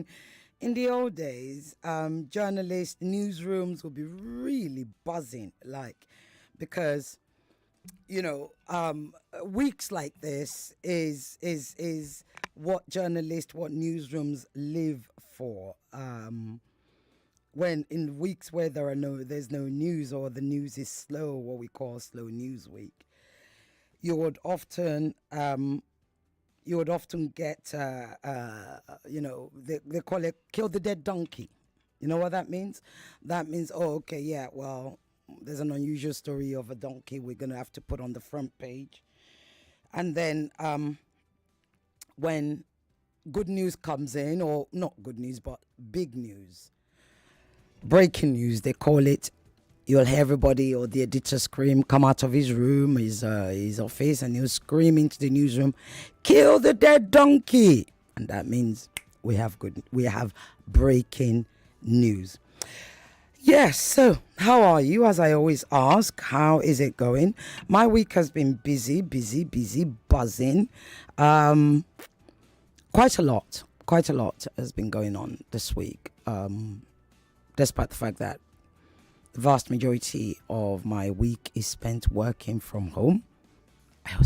mean, in the old days, journalists, newsrooms would be really buzzing, like, because weeks like this is what journalists, what newsrooms live for. When in weeks where there's no news, or the news is slow, what we call slow news week, you would often get they call it kill the dead donkey. You know what that means? That means, oh, okay, yeah, well, there's an unusual story of a donkey we're gonna have to put on the front page. And then when good news comes in, or not good news but big news, breaking news they call it, you'll hear everybody or the editor scream, come out of his room, his office, and he'll scream into the newsroom, kill the dead donkey. And that means we have breaking news. Yes, so how are you? As I always ask, how is it going? My week has been busy, buzzing. Quite a lot has been going on this week, despite the fact that the vast majority of my week is spent working from home. I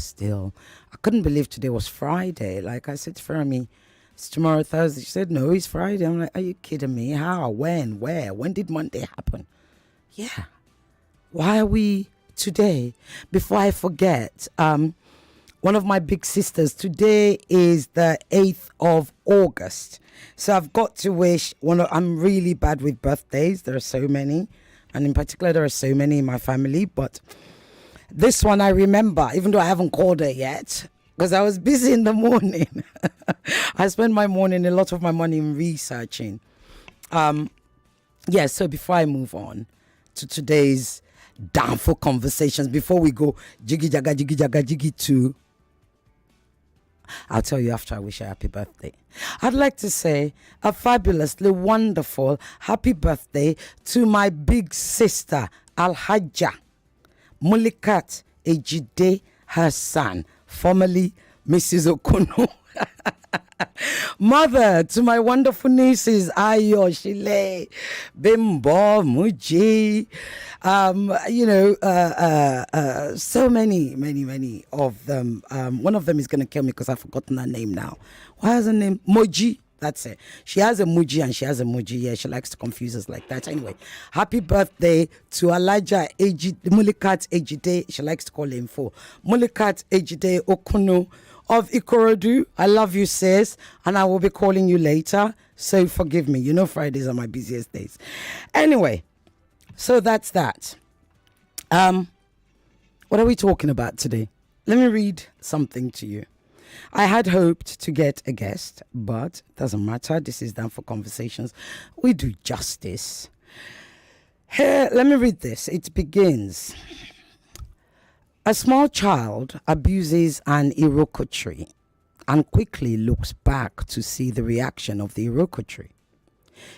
couldn't believe today was Friday. Like I said to Fermi, it's tomorrow Thursday. She said, no, it's Friday. I'm like, are you kidding me? How? When? Where? When did Monday happen? Yeah. Why are we today? Before I forget, one of my big sisters, today is the 8th of August. So I've got to wish I'm really bad with birthdays. There are so many. And in particular, there are so many in my family. But this one I remember, even though I haven't called her yet, because I was busy in the morning. I spend a lot of my money in researching. So before I move on to today's Danfo conversations, before we go jiggy jaga to, I'll tell you after I wish her happy birthday. I'd like to say a fabulously wonderful happy birthday to my big sister, Alhaja Mulikat Ejide Hassan, formerly Mrs. Okono. Mother to my wonderful nieces, Ayo, Shile, Bimbo, Muji, so many of them. One of them is going to kill me because I've forgotten her name now. What is her name? Moji. That's it. She has a Muji and she has a Muji. Yeah, she likes to confuse us like that. Anyway, happy birthday to Elijah Mulikat Ejide. She likes to call him for Mulikat Ejide Okuno of Ikorodu. I love you, sis, and I will be calling you later. So forgive me. You know Fridays are my busiest days. Anyway, so that's that. What are we talking about today? Let me read something to you. I had hoped to get a guest, but it doesn't matter. This is done for conversations. We do justice. Here, let me read this. It begins. A small child abuses an Iroko tree and quickly looks back to see the reaction of the Iroko tree.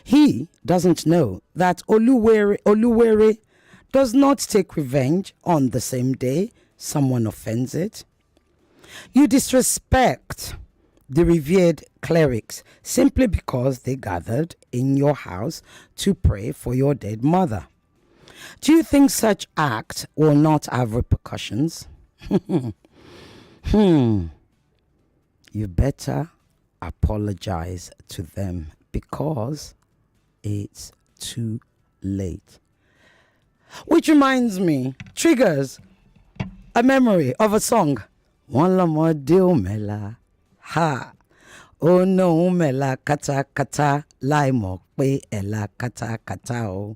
He doesn't know that Oluwere does not take revenge on the same day someone offends it. You disrespect the revered clerics simply because they gathered in your house to pray for your dead mother. Do you think such act will not have repercussions? You better apologize to them because it's too late. Which reminds me, triggers a memory of a song. One lamo dio mela ha oh no mela kata kata lai mo pe ela kata kata o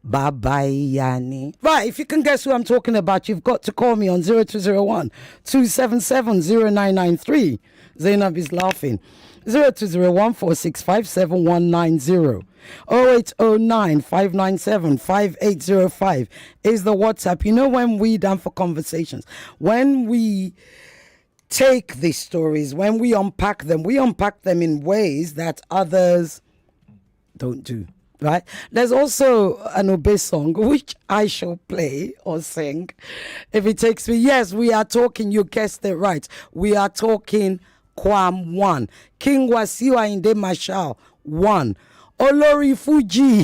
bye yani. Right, if you can guess who I'm talking about, you've got to call me on 0201 277 0993. Zainab is laughing. 0201 465 7190. 0809 597 5805 is the WhatsApp. You know, when we done for conversations, when we take these stories, when we unpack them in ways that others don't do. Right? There's also an Obe song which I shall play or sing if it takes me. Yes, we are talking, you guessed it right. We are talking Kwam 1. King Wasiu Ayinde Marshal 1. Olori Fuji.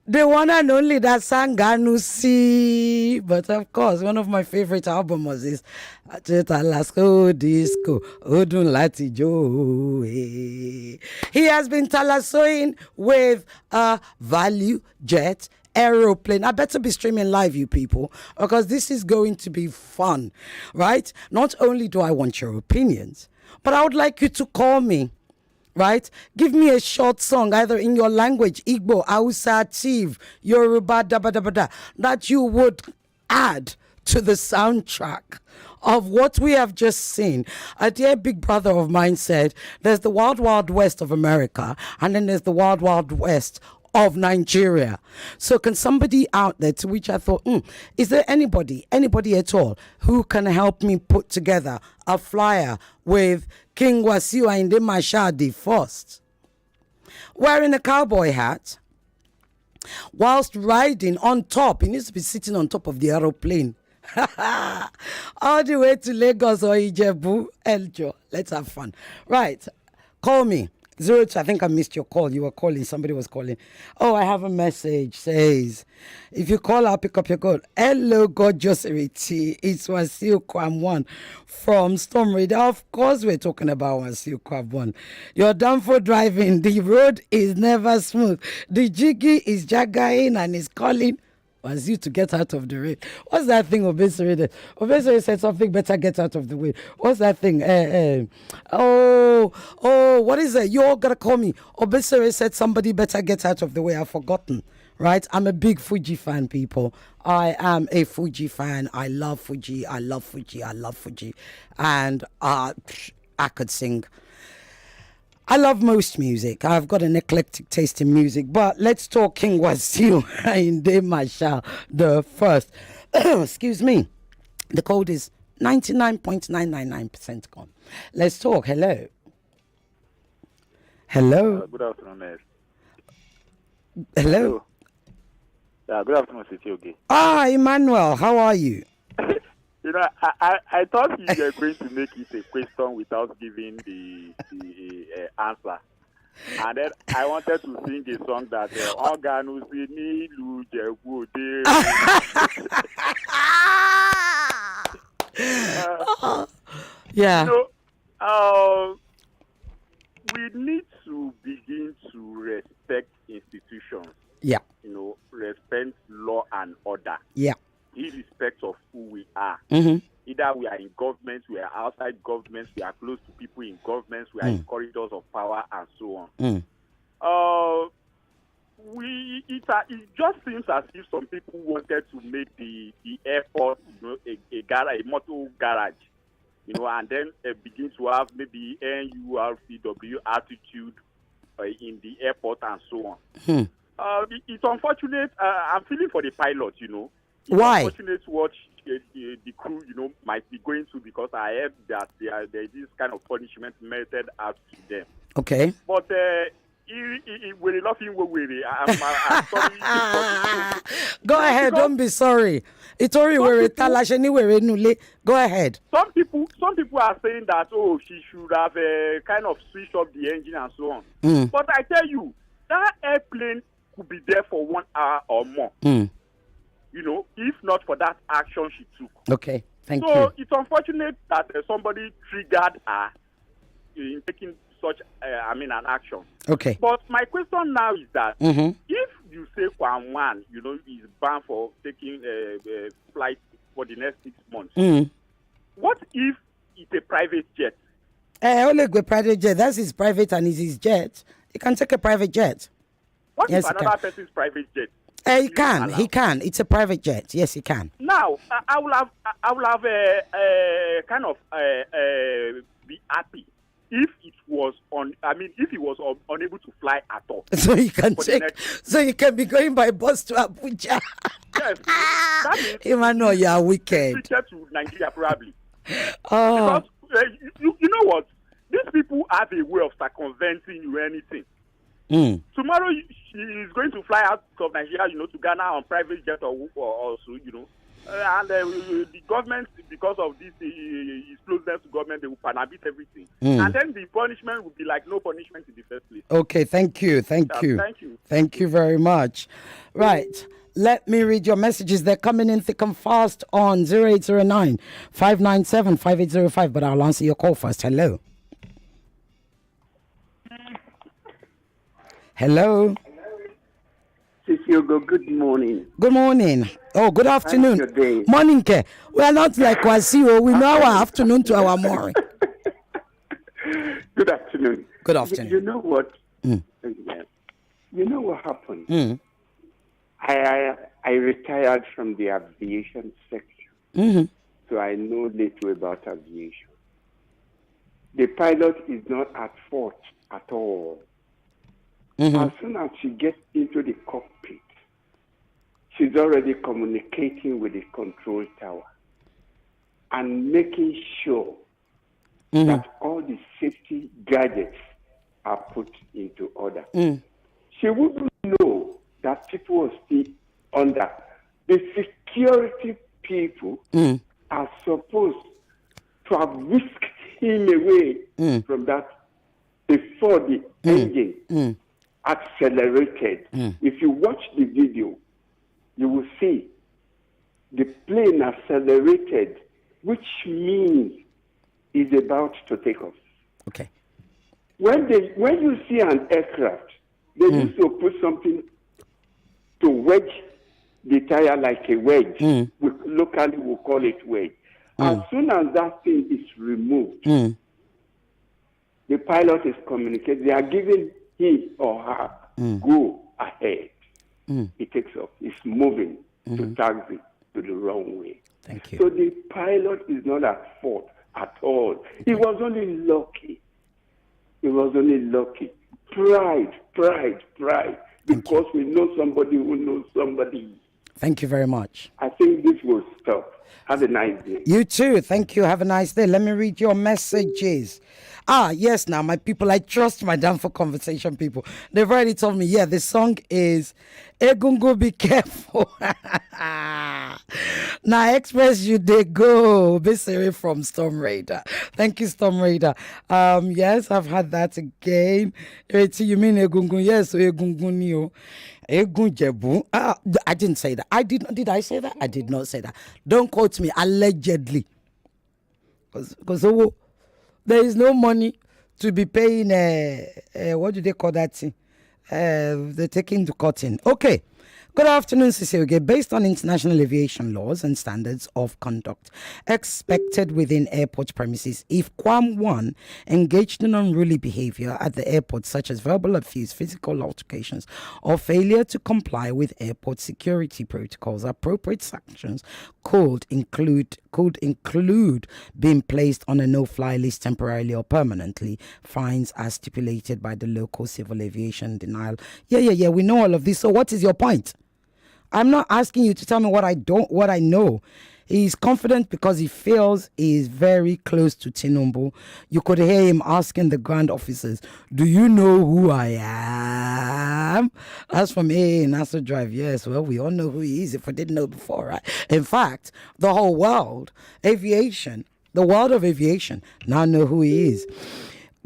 The one and only that sang Ganusi. But of course, one of my favorite albums is Talasko Disco Odun Lati Jo. He has been talasoing with a value jet aeroplane. I better be streaming live, you people, because this is going to be fun, right? Not only do I want your opinions, but I would like you to call me. Right? Give me a short song, either in your language, Igbo, Hausa, Tiv, Yoruba, that you would add to the soundtrack of what we have just seen. A dear big brother of mine said, there's the wild, wild west of America, and then there's the wild, wild west of Nigeria. So can somebody out there, to which I thought, is there anybody at all who can help me put together a flyer with King Wasiu Ayinde Marshal the first, wearing a cowboy hat, whilst riding on top? He needs to be sitting on top of the aeroplane. All the way to Lagos or Ijebu, Eljo. Let's have fun. Right, call me. 02, I think I missed your call. You were calling. Somebody was calling. Oh, I have a message. Says, if you call, I'll pick up your call. Hello, gorgeous Ireti. It's Wasiu Kwam 1 from Storm Radar. Of course, we're talking about Wasiu Kwam 1. Your Danfo driving. The road is never smooth. The jiggy is jagaing and is calling Wasiu to get out of the rain. What's that thing Obesere did? Obesere said something better get out of the way. What's that thing? What is it? You're gonna call me. Obesere said somebody better get out of the way. I've forgotten. Right? I'm a big Fuji fan, people. I am a Fuji fan. I love Fuji. And I could sing. I love most music. I've got an eclectic taste in music. But let's talk King Wasiu Ayinde Marshal the first. Excuse me. The code is 99.999% gone. Let's talk. Hello. Good afternoon, Miss. Hello. Yeah, good afternoon, Sitioge. Emmanuel, how are you? You know, I thought you were going to make it a question without giving the answer. And then I wanted to sing a song that Oganusi ni Lujegude. Yeah. You know, we need to begin to respect institutions. Yeah. You know, respect law and order. Yeah. Irrespective of who we are. Mm-hmm. Either we are in government, we are outside government, we are close to people in governments, we are in corridors of power, and so on. It just seems as if some people wanted to make the airport, you know, a motor garage, you know, and then begin to have maybe NURCW attitude in the airport and so on. It's unfortunate. I'm feeling for the pilot, you know. Why? It's unfortunate to watch the crew, you know, might be going through, because I heard that there is this kind of punishment meted out to them. Okay. But we're laughing. I'm sorry. Go ahead. Don't be sorry. Go ahead. Some people are saying that she should have kind of switched off the engine and so on. But I tell you, that airplane could be there for 1 hour or more. You know, if not for that action she took. Okay, thank you. So it's unfortunate that somebody triggered her in taking such, an action. Okay. But my question now is that if you say Kwam 1, you know, is banned for taking a flight for the next 6 months, what if it's a private jet? Only go private jet. That's his private and it's his jet. He can take a private jet. What if another person's private jet? He can. It's a private jet. Yes, he can. Now, I will have kind of be happy if it was if he was unable to fly at all. So you can be going by bus to Abuja. Yes, that means Emmanuel, you are wicked. To Nigeria probably. Because you know what? These people have a way of circumventing you anything. Tomorrow she is going to fly out of Nigeria, you know, to Ghana on private jet or so, you know. The government, because of this his closeness to government, they will panabit everything, and then the punishment will be like no punishment in the first place. Okay, thank you. Thank you. Thank you very much. Right. Let me read your messages. They're coming in thick and fast on 0809 597 5805. But I'll answer your call first. Hello. Hello. Sisiogo, good morning. Good morning. Oh, good afternoon. How's your day? Morning, Ke. We are not like Wasio. We know our afternoon to our morning. Good afternoon. Good afternoon. You know what? You know what happened? I retired from the aviation sector, so I know little about aviation. The pilot is not at fault at all. As soon as she gets into the cockpit, she's already communicating with the control tower and making sure that all the safety gadgets are put into order. She wouldn't know that people are still under. The security people are supposed to have whisked him away from that before the engine accelerated. If you watch the video, you will see the plane accelerated, which means it's about to take off. Okay. When you see an aircraft, they used to put something to wedge the tire like a wedge. Locally, we call it wedge. As soon as that thing is removed, the pilot is communicating. They are giving him or her go ahead. It takes off. It's moving to taxi to the wrong way. Thank you. So the pilot is not at fault at all. He was only lucky. He was only lucky. Pride. Because we know somebody who knows somebody. Thank you very much. I think this will stop. Have a nice day. You too. Thank you. Have a nice day. Let me read your messages. Yes, now, my people, I trust my Danfo conversation people. They've already told me, yeah, the song is Egungo, be careful. Now, express you, they go. Basically from Storm Raider. Thank you, Storm Raider. Yes, I've had that again. Ireti, you mean Egungun? Yes, Egungun, you. Egun Jebu. I didn't say that. Did I say that? I did not say that. Don't quote me. Allegedly. Because there is no money to be paying, what do they call that thing? They're taking the cotton. Okay. Good afternoon, Cecilia. Based on international aviation laws and standards of conduct expected within airport premises, if Quam 1 engaged in unruly behavior at the airport, such as verbal abuse, physical altercations, or failure to comply with airport security protocols, appropriate sanctions could include being placed on a no-fly list temporarily or permanently, fines as stipulated by the local civil aviation denial. Yeah, we know all of this. So what is your point? I'm not asking you to tell me what I know. He's confident because he feels he's very close to Tinubu. You could hear him asking the grand officers, do you know who I am? That's from NASA Drive. Yes, well, we all know who he is if we didn't know before, right? In fact, the whole world, the world of aviation now know who he is.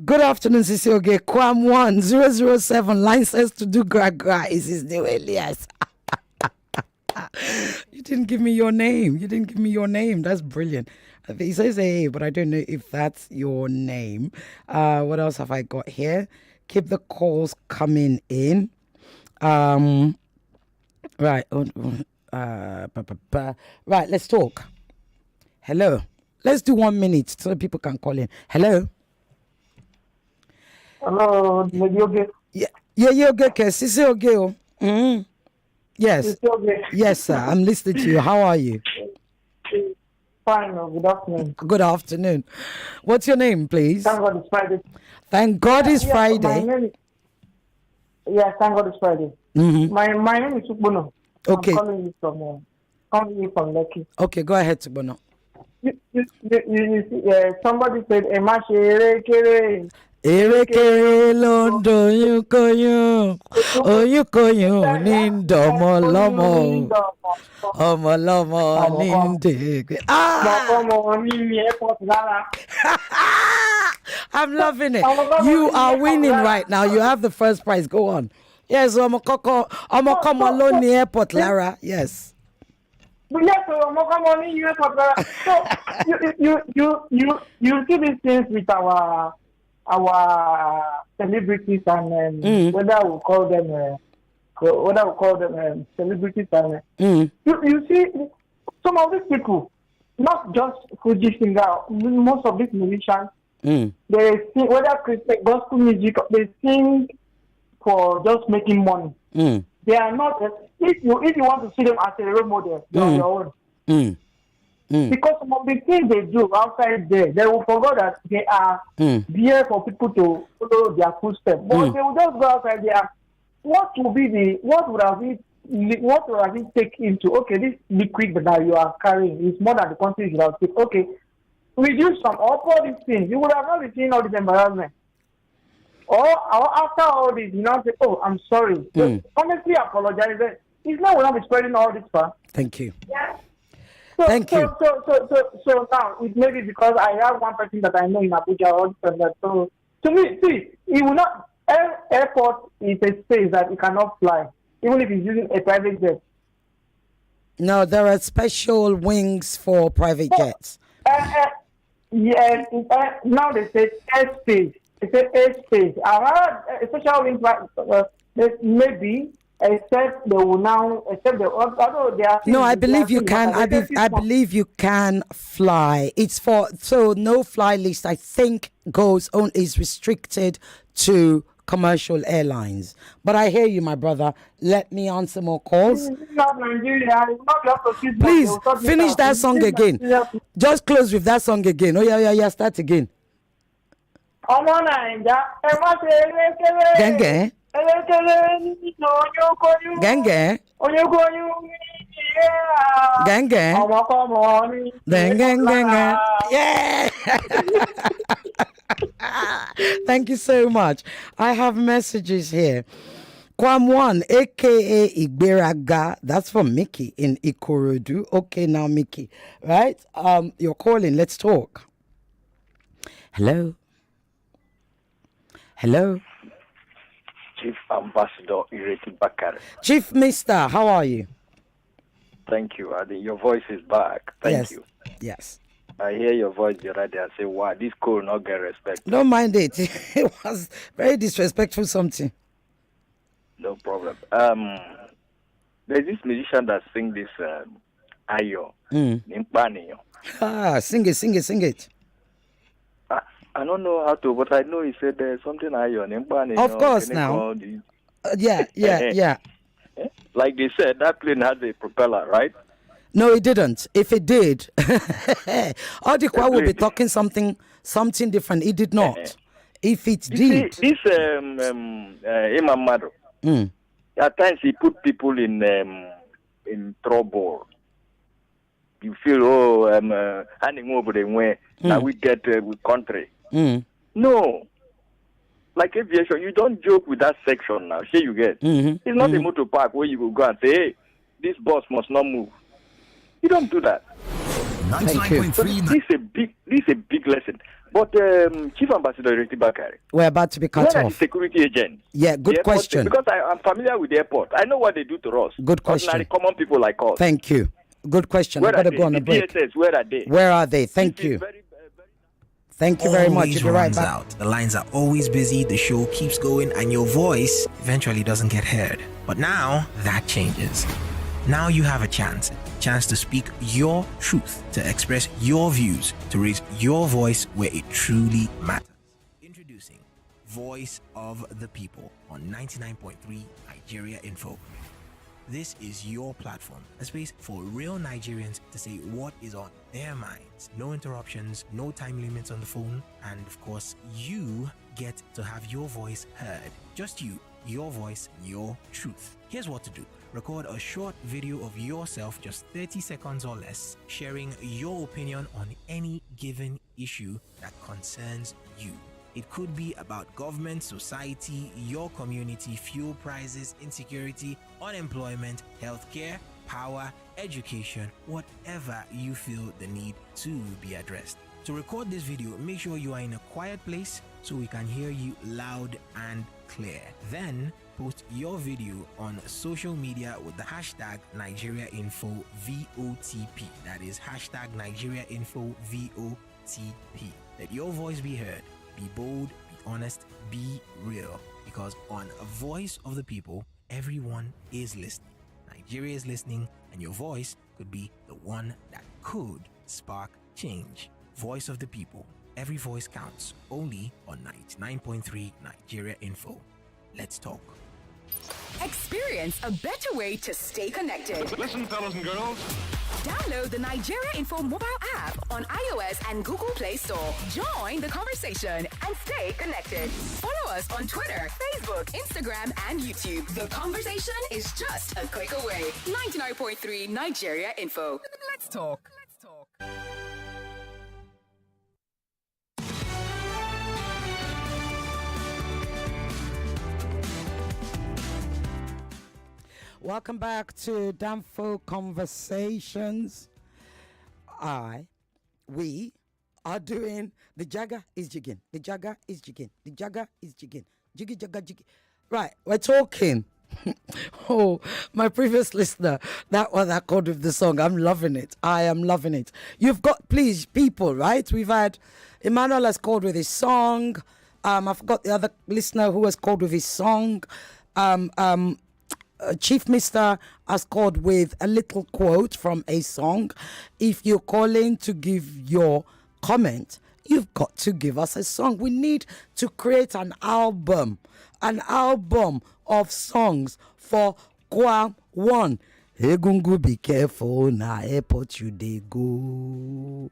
Good afternoon, Cecile. Quam 1007 line says to do gra is his new alias. You didn't give me your name. That's brilliant. He says hey, but I don't know if that's your name. What else have I got here? Keep the calls coming in. Right. Right, let's talk. Hello. Let's do 1 minute so people can call in. Hello. Hello, okay? Yeah, okay. Sisi okay. Yes. Yes, sir. I'm listening to you. How are you? Fine. Good afternoon. Good afternoon. What's your name, please? Thank God it's Friday. Thank God it's Friday. My name thank God it's Friday. My name is Subono. Okay. I'm calling you from Lekki. Okay, go ahead, Subono. You see, somebody said, Erekere londo yukoyun. Oyukoyun nindomo lomo. Omo lomo ninde. I'm loving it. You are winning right now. You have the first prize. Go on. Yes, Omo come alone near airport, Lara. Yes. Yes, so you see these things with our celebrities and whether we call them celebrities and you see some of these people, not just Fuji singer, most of these musicians, they sing whether Christian gospel music, they sing for just making money. They are not. If you want to see them as a role model, they're on your own. Because some of the things they do outside there, they will forget that they are there for people to follow their footsteps. But they will just go outside there. What would have it take into? Okay, this liquid that you are carrying is more than the quantity you have taken. Okay, reduce some all these things. You would have not been seeing all this embarrassment. Or after all this, you know, say, "Oh, I'm sorry." So honestly, apologize. It's not going to be spreading all this far. Thank you. Yeah. Thank you. So now it may be because I have one person that I know in Abuja or that. So to me, see, it will not. Airport is a space that it cannot fly, even if it's using a private jet. No, there are special wings for private jets. Yeah. Now they say airspace. They say airspace. A special wing, maybe. Except they will now, although they are. No, I believe you can. I believe you can fly. It's so no fly list. I think is restricted to commercial airlines. But I hear you, my brother. Let me answer more calls. It's not Nigeria. It's not just please finish that song again. Just close with that song again. Oh yeah. Start again. Genge. Genge. Yeah. Thank you so much. I have messages here. Kwamwan, aka Igberaga, that's from Mickey in Ikorodu. Okay, now Mickey, right? You're calling. Let's talk. Hello. Chief Ambassador Ireti Bakare. Chief Mister, how are you? Thank you, Adi. Your voice is back. Thank you. Yes. I hear your voice the other day. I say, wow, this call not get respect. Don't mind it. It was very disrespectful something. No problem. There's this musician that sing this Ayo. Sing it. I don't know how to, but I know he said there's something Ayo. Of course now. Yeah. Like they said, that plane has a propeller, right? No, it didn't. If it did, Odikwa will be talking something different. It did not. If it did. See, this Imam Mado, at times he put people in trouble. You feel, handing over the way, now we get with country. No. Like aviation, you don't joke with that section now. Here you get. It's not a motor park where you will go and say, hey, this bus must not move. You don't do that. Thank you. So this is a big lesson. But Chief Ambassador Ireti Bakare, we're about to be cut off. Security agents. Yeah, good question. Because I'm familiar with the airport. I know what they do to us. Good question. Ordinary common people like us. Thank you. Good question. I better go on a break. DSS, where are they? Where are they? Thank you. Thank you very much. Always You'll be right runs back. out. The lines are always busy, the show keeps going, and your voice eventually doesn't get heard. But now, that changes. Now you have a chance to speak your truth, to express your views, to raise your voice where it truly matters. Introducing Voice of the People on 99.3 Nigeria Info. This is your platform, a space for real Nigerians to say what is on their minds. No interruptions, no time limits on the phone, and of course, you get to have your voice heard. Just you, your voice, your truth. Here's what to do. Record a short video of yourself, just 30 seconds or less, sharing your opinion on any given issue that concerns you. It could be about government, society, your community, fuel prices, insecurity, unemployment, healthcare, power, education, whatever you feel the need to be addressed. To record this video, make sure you are in a quiet place so we can hear you loud and clear. Then post your video on social media with the hashtag NigeriaInfoVOTP. That is hashtag NigeriaInfoVOTP. Let your voice be heard. Be bold, be honest, be real. Because on a Voice of the People, everyone is listening. Nigeria is listening, and your voice could be the one that could spark change. Voice of the People. Every voice counts. Only on 99.3 Nigeria Info. Let's talk. Experience a better way to stay connected. Listen, fellas and girls. Download the Nigeria Info mobile app on iOS and Google Play Store. Join the conversation and stay connected. Follow us on Twitter, Facebook, Instagram, and YouTube. The conversation is just a click away. 99.3 Nigeria Info. Let's talk. Let's talk. Welcome back to Danfo Conversations. We are doing the Jagger is jigging. The Jagger is jigging. The Jagger is jigging. Jiggy, jagga, jiggy. Right, we're talking. Oh, my previous listener, that one that called with the song. I'm loving it. I am loving it. You've got, please, people, right? We've had Emmanuel has called with his song. I forgot the other listener who has called with his song. Chief Mister has called with a little quote from a song. If you're calling to give your comment, you've got to give us a song. We need to create an album of songs for Kwa One. Egungu, be careful, na airport you dey go.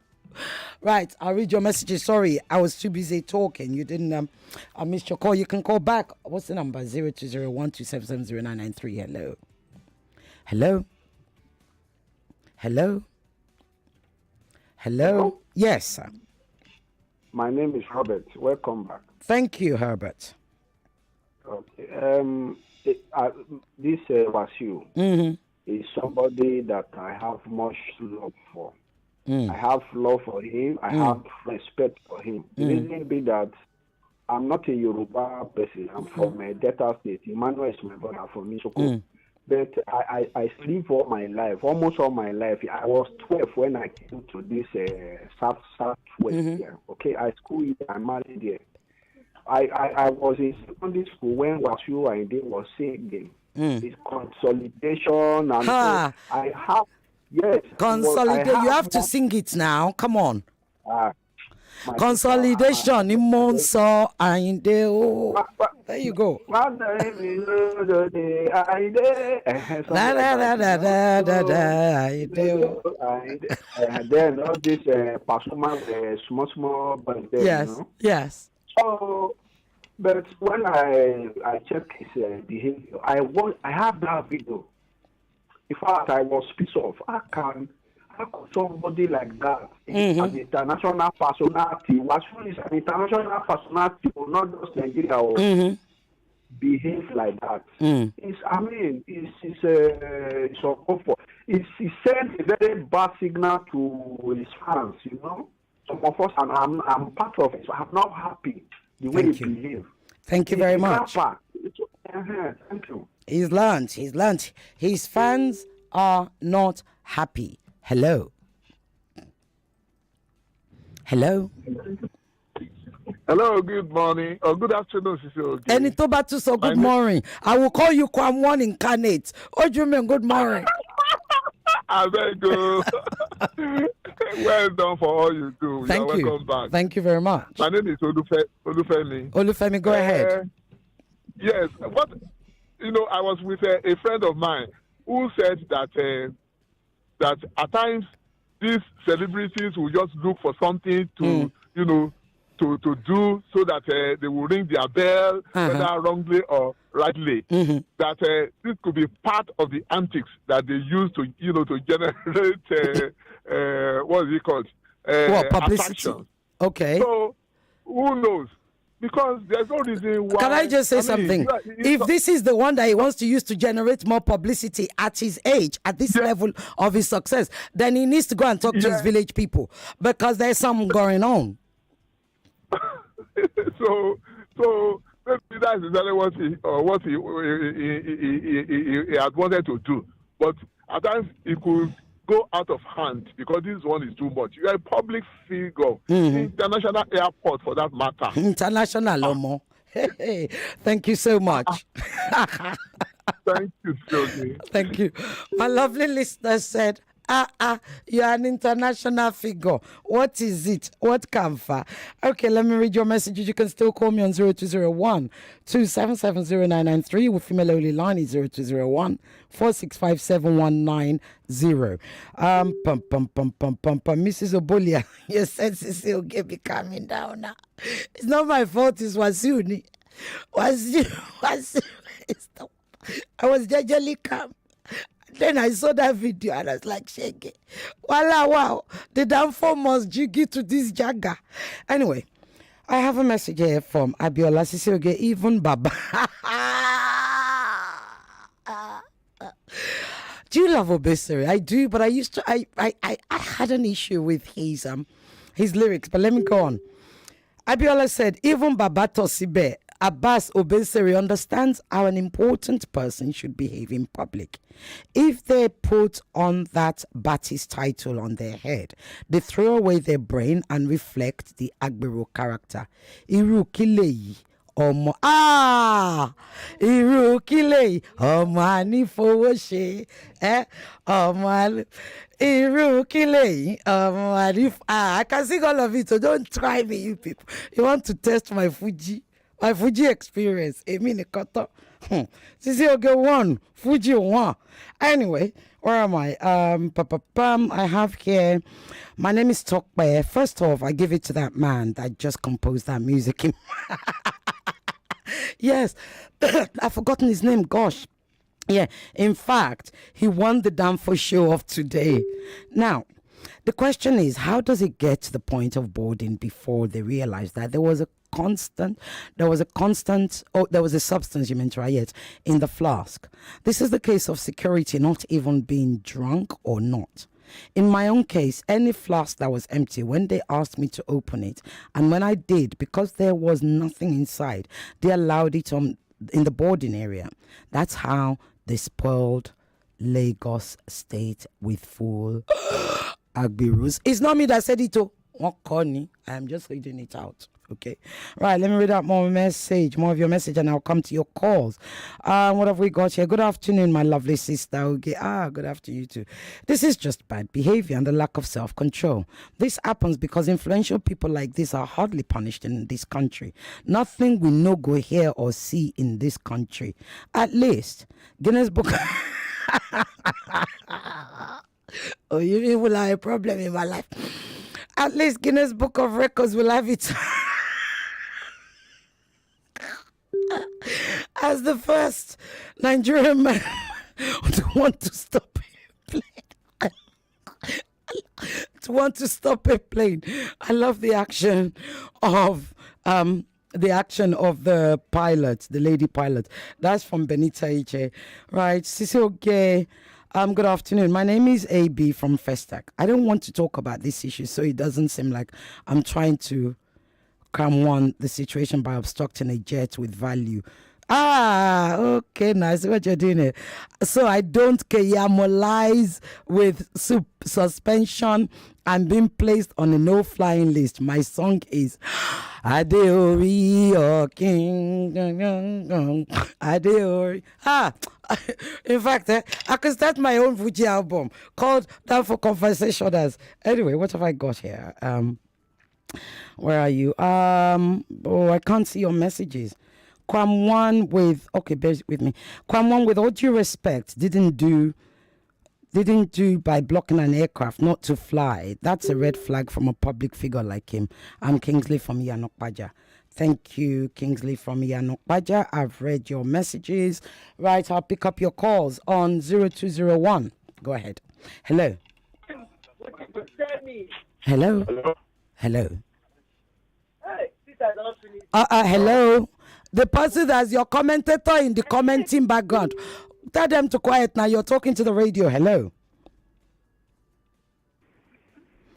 Right, I'll read your messages. Sorry, I was too busy talking. You didn't. I missed your call. You can call back. What's the number? 020127709993. Hello. Hello. Hello. Hello. Yes, sir. My name is Robert. Welcome back. Thank you, Herbert. Okay. This Wasiu is somebody that I have much love for. I have love for him. I have respect for him. The reason be that I'm not a Yoruba person. I'm from a Delta State. Emmanuel is my brother from Misoko. But I live all my life, almost all my life. I was 12 when I came to this Southwest here. Okay, I school here, I married here. I was in secondary school when Wasiu Ayinde was singing. It's consolidation and so I have. Yes. Consolidate. You have to sing it now. Come on. Consolidation. Imonso Ayinde. There you go. And then all this Pasuma small, but then, yes, yes. So, but when I check his behavior, I have that video. In fact, I was pissed off. How could somebody like that, an international personality, was an international personality, not just Nigeria, behave like that? It's uncomfortable. He sent a very bad signal to his fans, you know. Some of us, and I'm part of it, so I'm not happy the way he behaves. Thank you very much. Thank you. He's learned. His fans are not happy. Hello. Hello. Hello, good morning. Or good afternoon, Sister. Any Tobatu, so good morning. I will call you Kwam One Incarnate. What do you mean, good morning? I beg you. Well done for all you do. Thank you. Welcome back. Thank you very much. My name is Olufemi. Olufemi, go ahead. Yes. I was with a friend of mine who said that at times these celebrities will just look for something to do so that they will ring their bell, whether wrongly or rightly. That this could be part of the antics that they use to generate what is it called? Publicity. Attraction. Okay. So who knows? Because there's no reason why. Can I just say something? If this is the one that he wants to use to generate more publicity at his age, at this level of his success, then he needs to go and talk to his village people, because there's something going on. so maybe that's exactly what he had wanted to do. But at times he could go out of hand because this one is too much. You are a public figure, international airport for that matter. International, Omo. Hey, thank you so much. Thank you, Jogi. Thank you. My lovely listener said, you are an international figure. What is it? What comfort? Okay, let me read your messages. You can still call me on 0201 2770993 with female only line is 0201 465 7190. Mrs. Obolia, your senses will get me calming down now. It's not my fault, it's Wasiuni. Wasiu. I was jejely calm. Then I saw that video and I was like, shake. Wow. The Danfo must jiggy to this jagger. Anyway, I have a message here from Abiola Sisioge, even Baba. Do you love Obesere? I do, but I had an issue with his lyrics, but let me go on. Abiola said, even Baba Tosibe, Abbas Obesere understands how an important person should behave in public. If they put on that Baptist title on their head, they throw away their brain and reflect the Agbero character. Iru Kilei Omo Iru Kilei Omo Ani Fowoshe Omo Iru Kilei Omo Ani I can sing all of it, so don't try me, you people. You want to test my Fuji experience. Sisi Oge 1, Fuji 1. Anyway, where am I? I have here, my name is Tokbe. First off, I give it to that man that just composed that music. Yes, I've forgotten his name, gosh. Yeah, in fact, he won the Danfo show of today. Now, the question is, how does it get to the point of boarding before they realize that there was a substance, you meant, right, in the flask? This is the case of security not even being drunk or not. In my own case, any flask that was empty, when they asked me to open it, and when I did, because there was nothing inside, they allowed it in the boarding area. That's how they spoiled Lagos State with full Agbirus. It's not me that said it, I am just reading it out. Okay, right, let me read out more of your message, and I'll come to your calls. What have we got here? Good afternoon, my lovely sister. Okay, good afternoon, you too. This is just bad behavior and the lack of self-control. This happens because influential people like this are hardly punished in this country. Nothing we no go hear or see in this country. At least, Guinness Book... Oh, you people are a problem in my life. At least Guinness Book of Records will have it as the first Nigerian man to want to stop a plane. I love the action of the pilot, the lady pilot. That's from Benita Iche. Right, Sisi Oge. Good afternoon. My name is AB from Festac. I don't want to talk about this issue, so it doesn't seem like I'm trying to calm the situation by obstructing a jet with value. Okay, nice. What you're doing here. So I don't kayamolize with suspension and being placed on a no-flying list. My song is Adeori, your king. Adeori. In fact, I could start my own Fuji album called Danfo Conversationers. Anyway, what have I got here? Where are you? I can't see your messages. Kwam1 with, okay, bear with me. Kwam1, with all due respect, didn't do by blocking an aircraft not to fly. That's a red flag from a public figure like him. I'm Kingsley from Iyanokpaja. Thank you, Kingsley from Iyanokpaja. I've read your messages. Right, I'll pick up your calls on 0201. Go ahead. Hello. Hello. Hello. Hello. Hey, Hello. The person that's your commentator in the commenting background. Tell them to quiet now. You're talking to the radio. Hello.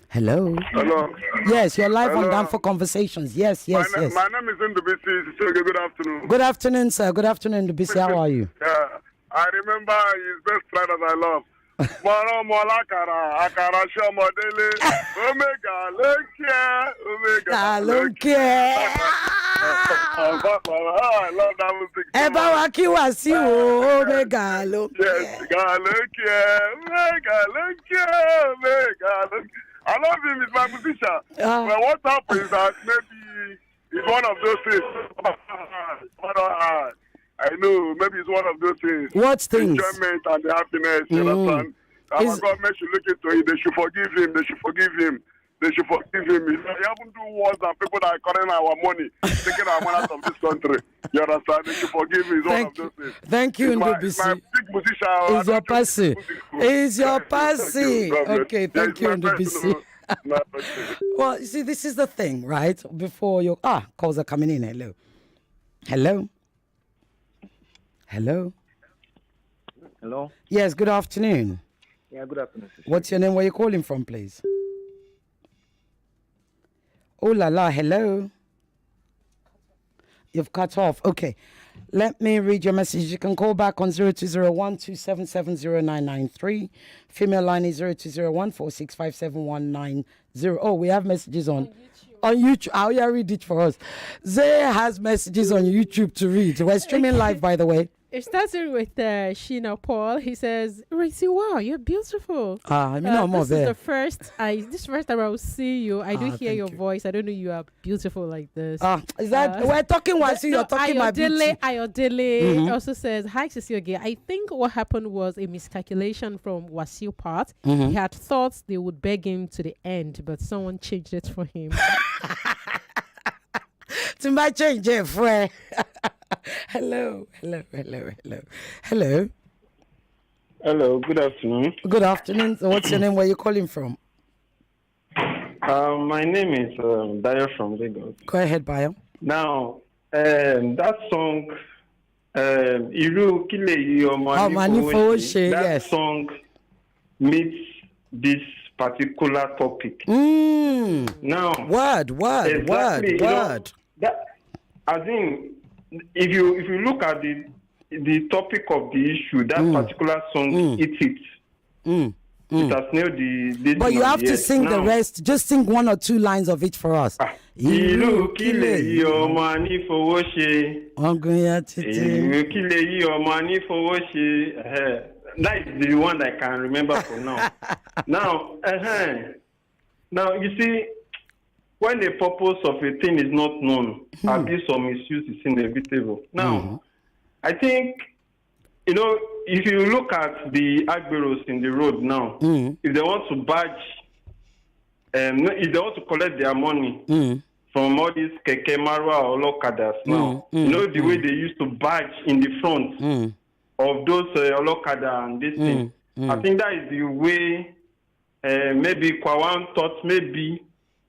Hello. Hello. Yes, you're live Hello. on Danfo Conversations. Yes. My name is Ndubisi. Good afternoon. Good afternoon, sir. Good afternoon, Ndubisi. How are you? Yeah, I remember his best friend that I love. Moro Molakara, Akara Shomodele, Omega, look here. I love that music. Eba waki wasi o Omega, look. Yes, look here, Omega. I love him, he's my musician. But what happens is that maybe it's one of those things. I know, maybe it's one of those things. What things? Enjoyment and the happiness, you understand? Our government should look into it. They should forgive him. They should forgive him. He haven't do worse than people that are calling our money, taking our money out of this country. You understand? They should forgive him. It's one of those things. Thank you, Ndubisi. My big musician. Is your passy? Is your passy? Okay, thank you, Ndubisi. Well, you see, this is the thing, right? Before your calls are coming in. Hello. Yes, good afternoon. Yeah, good afternoon. What's your name? Where are you calling from, please? Oh la la, hello. You've cut off. Okay. Let me read your message. You can call back on 0201-277-0993. Female line is 0201-465-7190. Oh, we have messages on YouTube. I'll read it for us. Zay has messages on YouTube to read. We're streaming live, by the way. It starts with Sheena Paul. He says, Ireti, wow, you're beautiful. This is the first time I will see you. I do hear your voice. I don't know you are beautiful like this. Is that we're talking once you're talking about beauty? Ayodele also says, hi, Cecilia. I think what happened was a miscalculation from Wasiu part. He had thought they would beg him to the end, but someone changed it for him. To my change it, friend. Hello. Hello, good afternoon. Good afternoon. So what's your name? Where are you calling from? My name is Bayo from Lagos. Go ahead, Bayo. Now, that song, Iru Kile that song meets this particular topic. Now, word. As in, if you look at the topic of the issue, that particular song, it has nailed the. But you have to sing the rest. Just sing one or two lines of it for us. That is the one that I can remember for now. Now you see, when the purpose of a thing is not known, abuse or misuse is inevitable. Now, I think, if you look at the agberos in the road now, if they want to badge, if they want to collect their money from all these keke marwa or olokadas now, the way they used to badge in the front of those olokada and this thing, I think that is the way maybe Kwawan thought maybe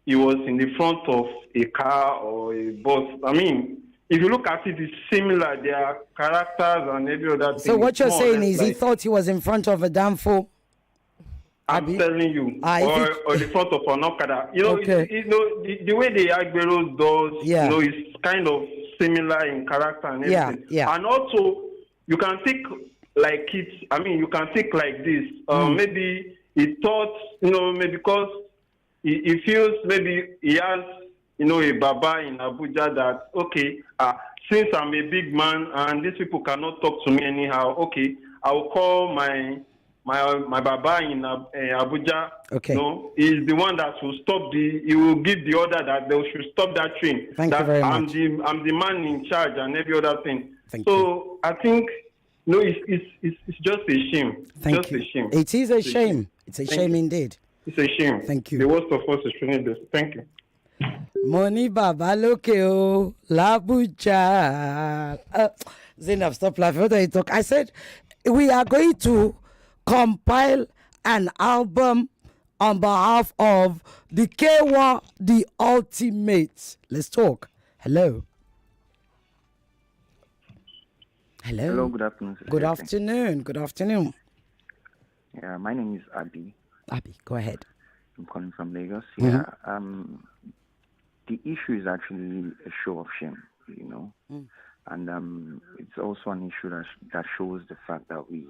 he was in the front of a car or a bus. I mean, if you look at it, it's similar. Their characters and every other thing. So what you're saying is he thought he was in front of a Danfo? I'm telling you. Or the front of an Okada. The way the Agberos does, it's kind of similar in character and everything. Yeah. And also, you can think like it. I mean, you can think like this. Maybe he thought, maybe because he feels maybe he has, a baba in Abuja that, okay, since I'm a big man and these people cannot talk to me anyhow, okay, I'll call my baba in Abuja. Okay. He's the one that will he will give the order that they should stop that train. Thank you very much. I'm the man in charge and every other thing. Thank you. I think, it's just a shame. Thank you. A shame. It is a shame. It's a shame indeed. It's a shame. Thank you. The worst of us is feeling this. Thank you. Money Baba Lokeo Labuja. Zainab, stop laughing. What do you talk? I said we are going to compile an album on behalf of the K1, the Ultimate. Let's talk. Hello. Hello. Hello, good afternoon. Good afternoon. Good afternoon. Yeah, my name is Abi. Abi, go ahead. I'm calling from Lagos. Yeah. The issue is actually a show of shame, and it's also an issue that shows the fact that we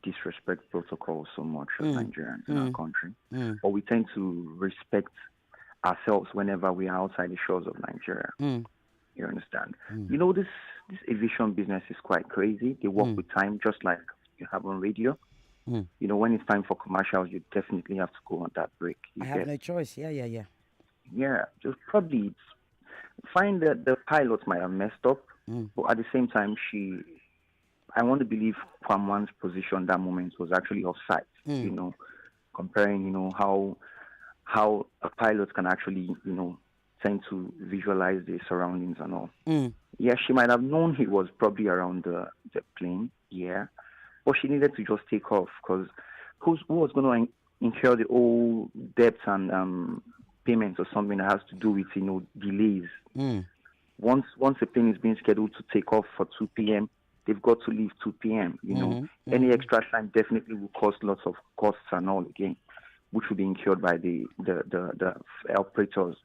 disrespect protocol so much as Nigerians in our country, but we tend to respect ourselves whenever we are outside the shores of Nigeria. You understand? This aviation business is quite crazy. They work with time, just like you have on radio. When it's time for commercials, you definitely have to go on that break. I have no choice. Yeah. Yeah, just probably find that the pilot might have messed up, but at the same time, I want to believe Kwamwan's position that moment was actually offside. Comparing, how a pilot can actually, tend to visualize the surroundings and all. Yeah, she might have known he was probably around the plane. Yeah, but she needed to just take off because who was going to incur the whole debts and payments or something that has to do with delays. Once a plane is being scheduled to take off for 2 p.m., they've got to leave 2 p.m. Any extra time definitely will cost lots of costs and all again, which will be incurred by the operators.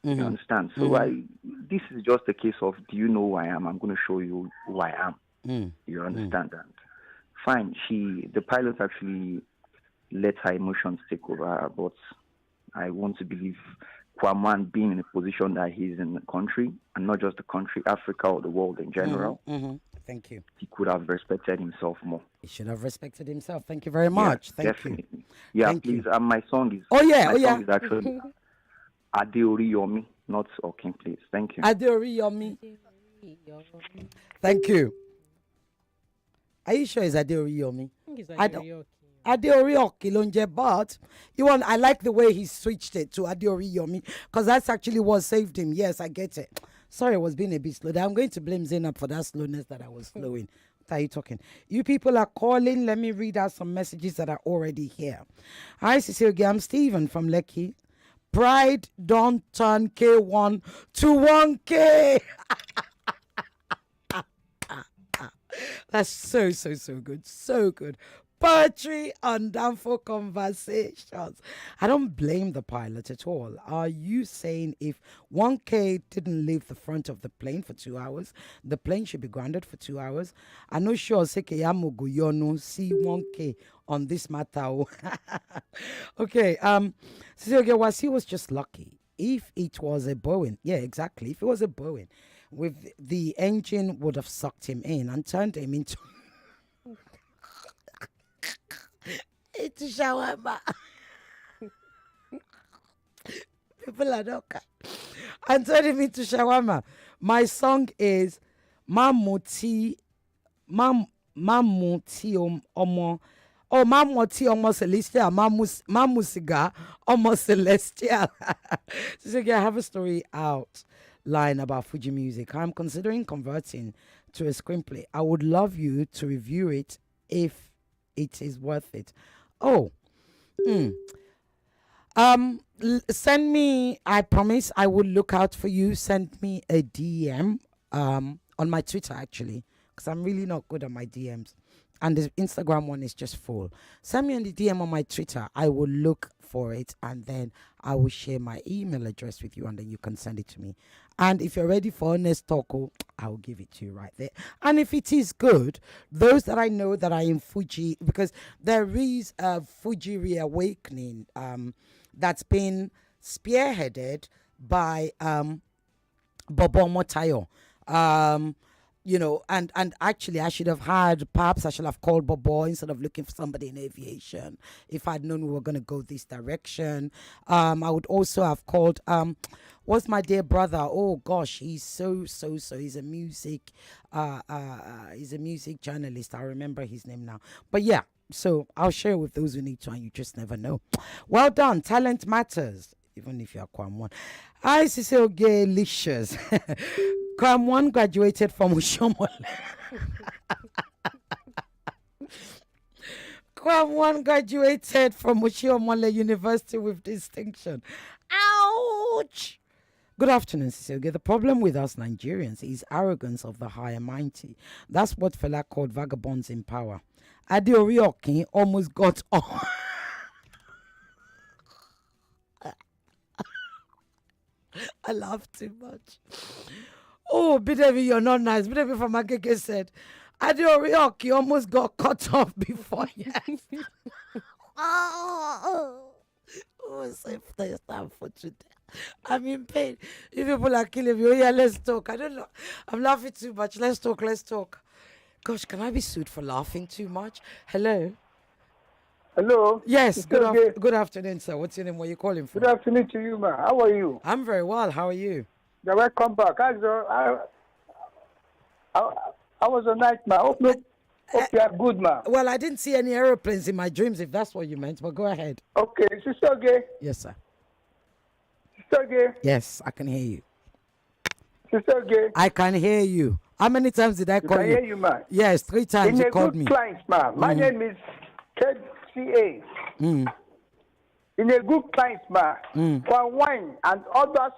You understand? So this is just a case of, do you know who I am? I'm going to show you who I am. You understand that? Fine. The pilot actually let her emotions take over her, but I want to believe Kwamwan being in a position that he's in the country, and not just the country, Africa or the world in general. Thank you. He could have respected himself more. He should have respected himself. Thank you very much. Yeah, Thank you. Yeah, Thank please. you. My song is. Oh yeah. Song is actually Adeori Yomi, not Okin, please. Thank you. Adeori Yomi. Thank you. Are you sure it's Adeori Yomi? Adeori Okilonje, but I like the way he switched it to Adeori Yomi, because that's actually what saved him. Yes, I get it. Sorry, I was being a bit slow. I'm going to blame Zainab for that slowness that I was slowing. What are you talking? You people are calling. Let me read out some messages that are already here. Hi, Cecilia. I'm Stephen from Lekki. Pride don't turn K1 to 1K. That's so good. So good. Poetry on Danfo conversations. I don't blame the pilot at all. Are you saying if 1K didn't leave the front of the plane for 2 hours, the plane should be grounded for 2 hours? I'm not sure Sekeyamugu Yono see 1K on this matter. Okay, Wasi was just lucky. If it was a Boeing, yeah, exactly. If it was a Boeing, with the engine would have sucked him in and turned him into shawarma. People are not kind. And turned him into shawarma. My song is Mamuti Omo. Oh, Mamuti Omo Celestial. Mamusiga Omo Celestial. So I have a story outline about Fuji music. I'm considering converting to a screenplay. I would love you to review it if it is worth it. Oh, send me, I promise I will look out for you. Send me a DM on my Twitter, actually, because I'm really not good at my DMs. And the Instagram one is just full. Send me on the DM on my Twitter. I will look for it, and then I will share my email address with you, and then you can send it to me. And if you're ready for honest talk, I will give it to you right there. And if it is good, those that I know that are in Fuji, because there is a Fuji reawakening that's been spearheaded by Bobo Motayo. And actually I should have called Bobo instead of looking for somebody in aviation. If I'd known we were going to go this direction, I would also have called, what's my dear brother? Oh gosh, he's so, he's a music journalist. I remember his name now. But yeah, so I'll share with those who need to, and you just never know. Well done. Talent matters, even if you're Kwamwan. Hi, Cecil Gay-licious. Kwamwan graduated from Ushomole. Kwamwan graduated from Ushomole University with distinction. Ouch! Good afternoon, Cecilia. The problem with us Nigerians is arrogance of the high and mighty. That's what Fela called vagabonds in power. Adeoriokin almost got on. I laugh too much. Oh, Bidevi, you're not nice. Bidevi from Agege said, Adeoriokin almost got cut off before. Yes. Oh, safe there's time for today. I'm in pain. You people are killing me. Oh, yeah, let's talk. I don't know. I'm laughing too much. Let's talk. Let's talk. Gosh, can I be sued for laughing too much? Hello? Hello? Yes, good afternoon, sir. What's your name? Where are you calling from? Good afternoon to you, man. How are you? I'm very well. How are you? Yeah, welcome back. I was a nightmare. Hope you are good, man. Well, I didn't see any aeroplanes in my dreams, if that's what you meant, but go ahead. Okay, Sister okay? Yes, sir. Sister okay? Yes, I can hear you. Sister okay? I can hear you. How many times did I call you? I can hear you, man. Yes, 3 times you called me. In a good client, man. My name is Ted C.A. In a good client, man. For wine and other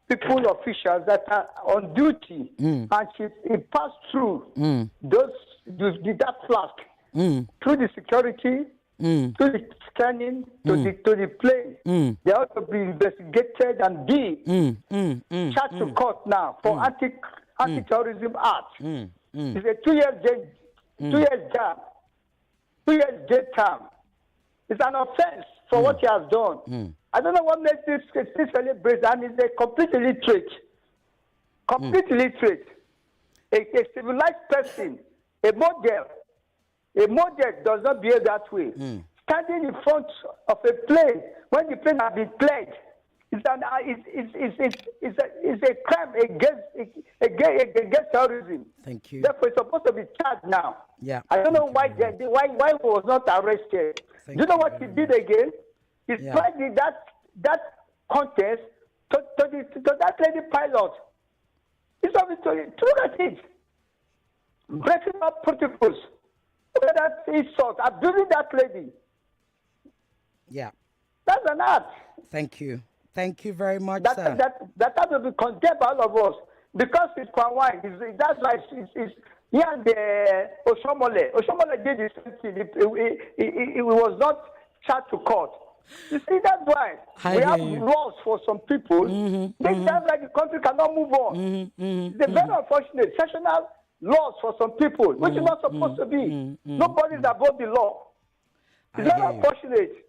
people officials that are on duty, and he passed through that flask through the security, to the scanning, to the plane. They ought to be investigated and be charged to court now for anti-terrorism act. It's a 2 year jail, 2 years jail, 2 years jail term. It's an offense for what he has done. I don't know what makes this celebrate, and it's a complete illiterate. Complete illiterate. A civilized person, a model does not behave that way. Standing in front of a plane when the plane has been pledged is a crime against terrorism. Thank you. Therefore, it's supposed to be charged now. Yeah. I don't know why he was not arrested. Do you know what he did again? He tried that contest to that lady pilot. It's obviously look at it. Breaking up protocols. Look at that insult. Abusing that lady. Yeah. That's an act. Thank you. Thank you very much, sir. That has to be condemned by all of us. Because it's Kwanwai. That's why it's here and Oshomole. Oshomole did the same thing. He was not charged to court. You see, that's why we have laws for some people. That's why the country cannot move on. It's a very unfortunate. Sectional laws for some people, which is not supposed to be. Nobody is above the law. It's very unfortunate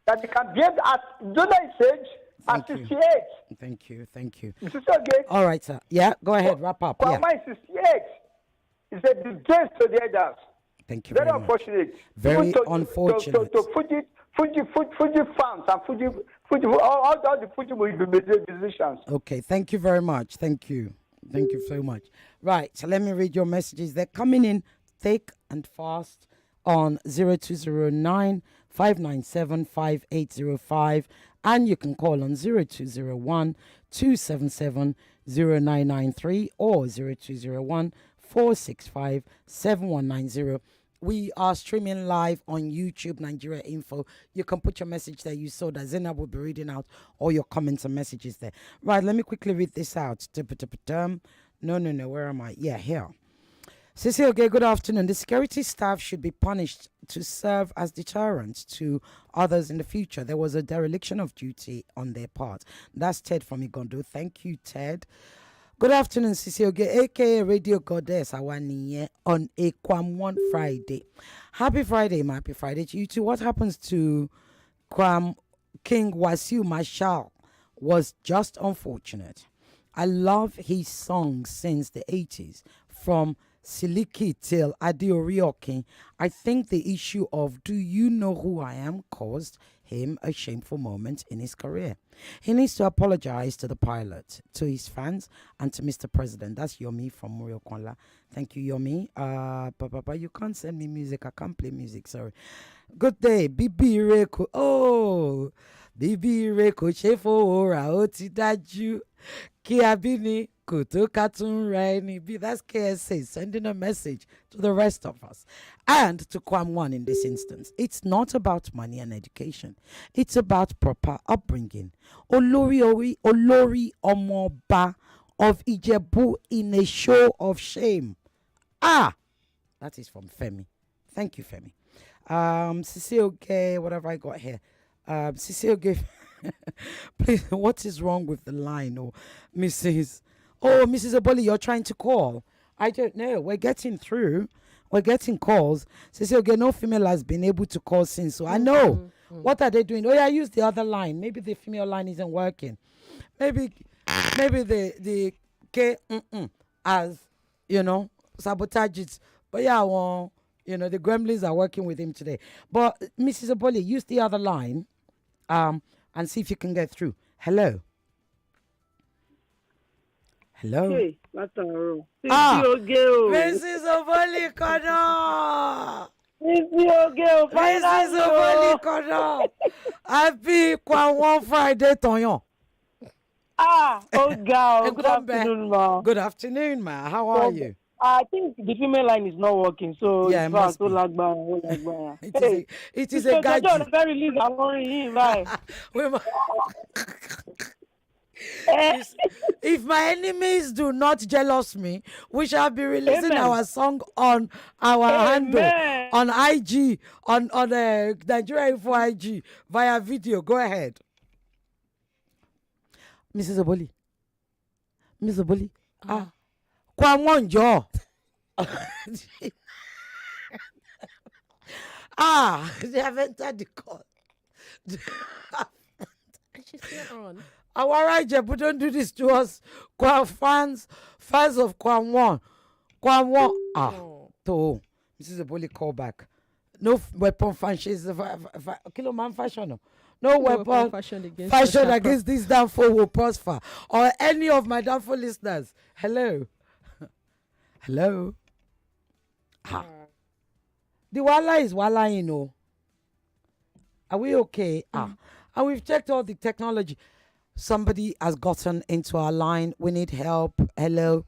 that they can behave at Jonah's age at 68. Thank you. Is this okay? All right, sir. Yeah, go ahead. Wrap up. Yeah. 68 is a disgrace to the others. Thank you. Very unfortunate. Very unfortunate. To Fuji fans and Fuji all the Fuji musicians. Okay, thank you very much. Thank you so much. Right, so let me read your messages. They're coming in thick and fast on 0209 597 5805, and you can call on 0201 277 0993 or 0201 465 7190. We are streaming live on YouTube, Nigeria Info. You can put your message there. You saw that Zainab will be reading out all your comments and messages there. Right, let me quickly read this out. No, where am I? Yeah, here. Cecile, okay, good afternoon. The security staff should be punished to serve as deterrents to others in the future. There was a dereliction of duty on their part. That's Ted from Igondo. Thank you, Ted. Good afternoon, Sisi Oge, aka Radio Goddess, Awaniye, on a Kwam 1 Friday. Happy Friday, my happy Friday to you too. What happens to Kwam King Wasiu Marshall was just unfortunate. I love his songs since the 80s, from Siliki till Adeoriokin. I think the issue of "Do you know who I am?" caused him a shameful moment in his career. He needs to apologize to the pilot, to his fans, and to Mr. President. That's Yomi from Murio Kwanla. Thank you, Yomi. Papa, you can't send me music. I can't play music. Sorry. Good day, Bibi Reku. Oh, bíbí ire kò ṣe fowó rà ó ti dájú kí abíní kò tó ká tún ra ẹni bí. That's KSA sending a message to the rest of us. And to Kwam1 in this instance, it's not about money and education. It's about proper upbringing. Olori Omoba of Ijebu in a show of shame. That is from Femi. Thank you, Femi. Sisi, whatever I got here. Sisi, please, what is wrong with the line? Mrs. Oboli, you're trying to call. I don't know. We're getting through. We're getting calls. Sisi, no female has been able to call since. So I know. What are they doing? Oh, yeah, use the other line. Maybe the female line isn't working. Maybe the K as, sabotage it. But yeah, the gremlins are working with him today. But Mrs. Oboli, use the other line and see if you can get through. Hello. Hello. Hey, that's all. Mrs. Oboli Kono. Mrs. Oboli Kono. Happy Kwam1 Friday, Tonyon. Good afternoon, ma. Good afternoon, ma. How are you? I think the female line is not working, so yeah, it's it is a gadget. If my enemies do not jealous me, we shall be releasing our song on our handle on IG, on Nigeria Info IG via video. Go ahead. Mrs. Oboli. Kwam1 jaw. They have entered the call. She's still on. Our Ijebu, don't do this to us. Fans of Kwam1. To Mrs. Oboli, call back. No weapon fashion. Kilo man fashion. No weapon fashion against this Danfo will prosper. Or any of my Danfo listeners. Hello. Hello. The wala is wala, Are we okay? And we've checked all the technology. Somebody has gotten into our line. We need help. Hello.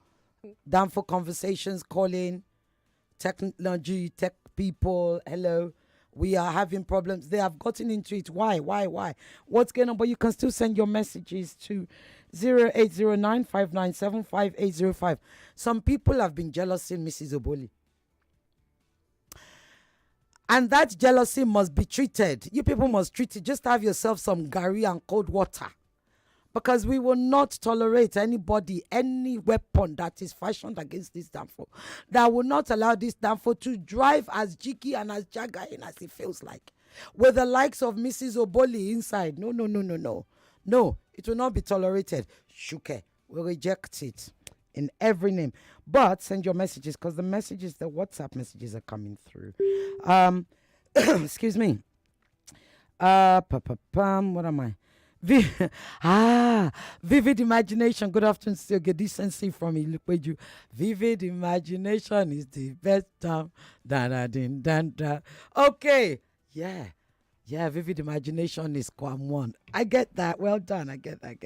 Danfo Conversations calling. Technology, tech people. Hello. We are having problems. They have gotten into it. Why? What's going on? But you can still send your messages to 0809-597-5805. Some people have been jealous in Mrs. Oboli. And that jealousy must be treated. You people must treat it. Just have yourself some gari and cold water. Because we will not tolerate anybody, any weapon that is fashioned against this Danfo, that will not allow this Danfo to drive as jiggy and as jaggering as it feels like. With the likes of Mrs. Oboli inside. No. No, it will not be tolerated. Shuke, we'll reject it in every name. But send your messages, because the WhatsApp messages are coming through. Excuse me. What am I? Vivid imagination. Good afternoon, still get decency from Ilupeju. Vivid imagination is the best time. Okay. Yeah, vivid imagination is Kwam1. I get that. Well done. I get that.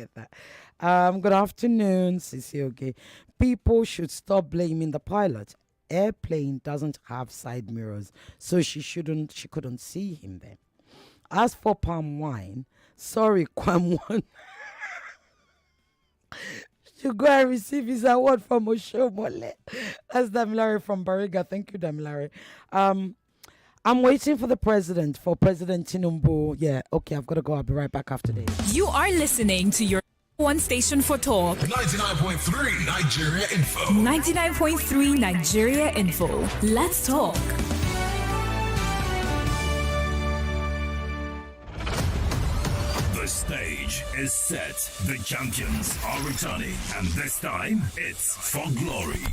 Good afternoon, Sisi. Okay. People should stop blaming the pilot. Airplane doesn't have side mirrors, so she couldn't see him there. As for palm wine, sorry, Kwam1 should go and receive his award from Oshomole. That's Damilare from Bariga. Thank you, Damilare. I'm waiting for President Tinubu. Yeah, okay, I've got to go. I'll be right back after this. You are listening to your one station for talk. 99.3 Nigeria Info. 99.3 Nigeria Info. Let's talk. The stage is set. The champions are returning. And this time, it's for glory.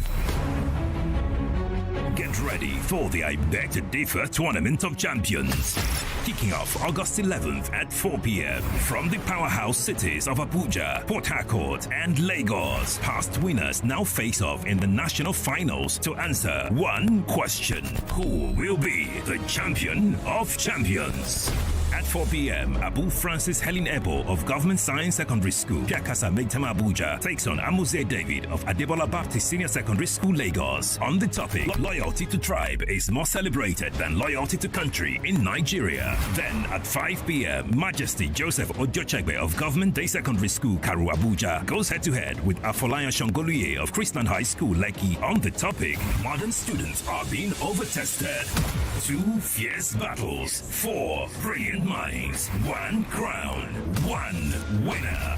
Get ready for the I Beg to Differ Tournament of Champions. Kicking off August 11th at 4 p.m. from the powerhouse cities of Abuja, Port Harcourt, and Lagos. Past winners now face off in the national finals to answer one question. Who will be the champion of champions? At 4 p.m., Abu Francis Helen Ebo of Government Science Secondary School, Piakasa Maitama Abuja, takes on Amuze David of Adebola Baptist Senior Secondary School, Lagos. On the topic, loyalty to tribe is more celebrated than loyalty to country in Nigeria. Then at 5 p.m., Majesty Joseph Ojochegbe of Government Day Secondary School, Karu Abuja, goes head-to-head with Afolayan Shongoluye of Christian High School, Lekki. On the topic, modern students are being overtested. 2 fierce battles, 4 brilliant minds, 1 crown, 1 winner.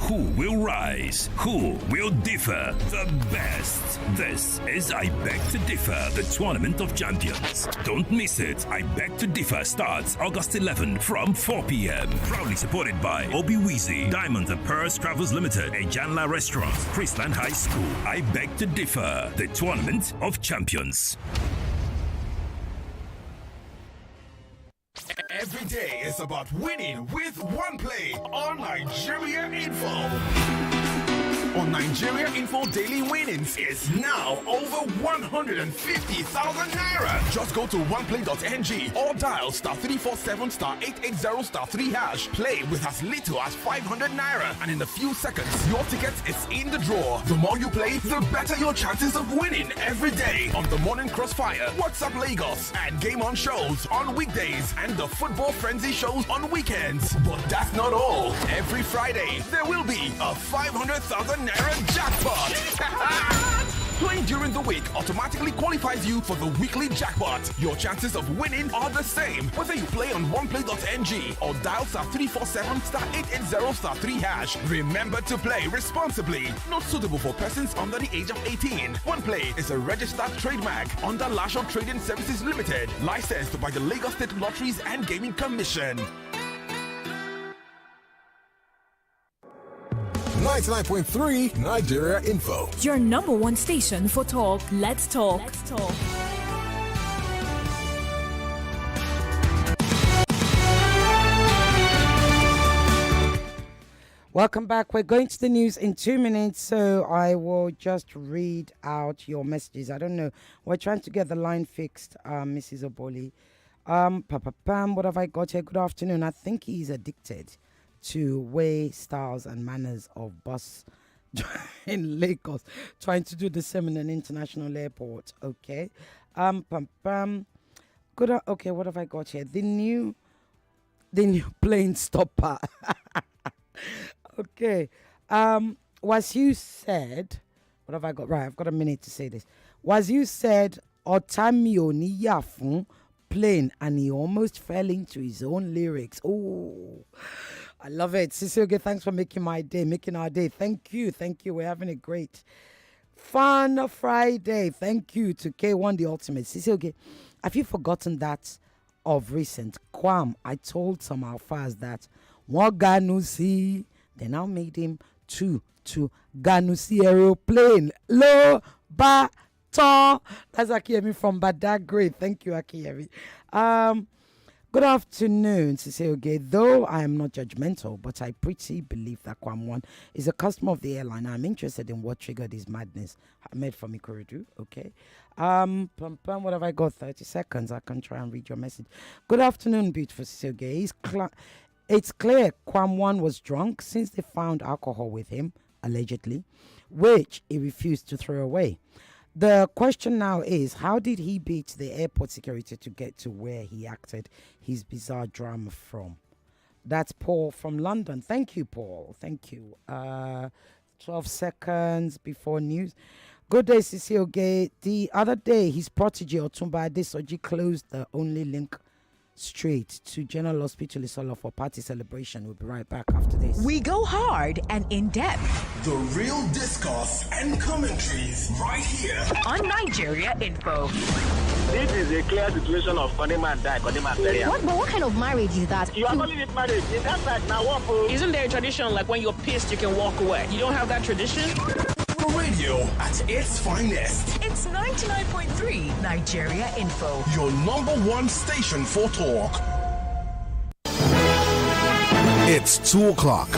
Who will rise? Who will differ? The best. This is I Beg to Differ, the Tournament of Champions. Don't miss it. I Beg to Differ starts August 11 from 4 p.m. Proudly supported by Obi Weezy, Diamond and Pearls Travels Limited, Ejanla Restaurant, Chrisland High School. I Beg to Differ, the Tournament of Champions. Every day is about winning with one play on Nigeria Info. On Nigeria Info, daily winnings is now over 150,000 naira. Just go to oneplay.ng or dial *347 *880 *3 hash. Play with as little as 500 naira, and in a few seconds, your ticket is in the draw. The more you play, the better your chances of winning every day on the Morning Crossfire, WhatsApp Lagos, and Game On shows on weekdays, and the Football Frenzy shows on weekends. But that's not all. Every Friday, there will be a 500,000 naira jackpot. Playing during the week automatically qualifies you for the weekly jackpot. Your chances of winning are the same whether you play on oneplay.ng or dial *347 *880 *3 hash. Remember to play responsibly. Not suitable for persons under the age of 18. OnePlay is a registered trademark under Lasho Trading Services Limited, licensed by the Lagos State Lotteries and Gaming Commission. 99.3 Nigeria Info. Your number one station for talk. Let's talk. Welcome back. We're going to the news in 2 minutes, so I will just read out your messages. I don't know. We're trying to get the line fixed, Mrs. Oboli. What have I got here? Good afternoon. I think he's addicted to way, styles, and manners of bus in Lagos, trying to do the same in an international airport. Okay. Good. Okay. What have I got here? The new plane stopper. Okay. Was you said, what have I got? Right, I've got a minute to say this. Was you said Otamio ni yafun plane, and he almost fell into his own lyrics. Oh, I love it. Sisioge, thanks for making my day, making our day. Thank you. We're having a great fun Friday. Thank you to K1 The Ultimate. Sisioge, have you forgotten that of recent? Kwam, I told some alphas that Waganusi, they now made him to Ganusi aeroplane. Lo ba to. That's Akiyemi from Badagry. Thank you, Akiyemi. Good afternoon, Sisioge. Though I am not judgmental, but I pretty believe that Kwamwan is a customer of the airline. I'm interested in what triggered his madness. Ahmed from Ikorodu. Okay. What have I got? 30 seconds. I can try and read your message. Good afternoon, beautiful Sisioge. It's clear Kwamwan was drunk since they found alcohol with him, allegedly, which he refused to throw away. The question now is, how did he beat the airport security to get to where he acted his bizarre drama from? That's Paul from London. Thank you, Paul. Thank you. 12 seconds before news. Good day, Sisioge. The other day, his protege, Otumba Adesoji, closed the only link straight to General Hospital Isolo for party celebration. We'll be right back after this. We go hard and in depth. The real discourse and commentaries right here on Nigeria Info. This is a clear situation of Konima and die, Konima burial. What kind of marriage is that? You are calling it marriage. In that side, now what? Isn't there a tradition like when you're pissed, you can walk away? You don't have that tradition? Radio at its finest. It's 99.3 Nigeria Info. Your number one station for talk. It's 2 o'clock.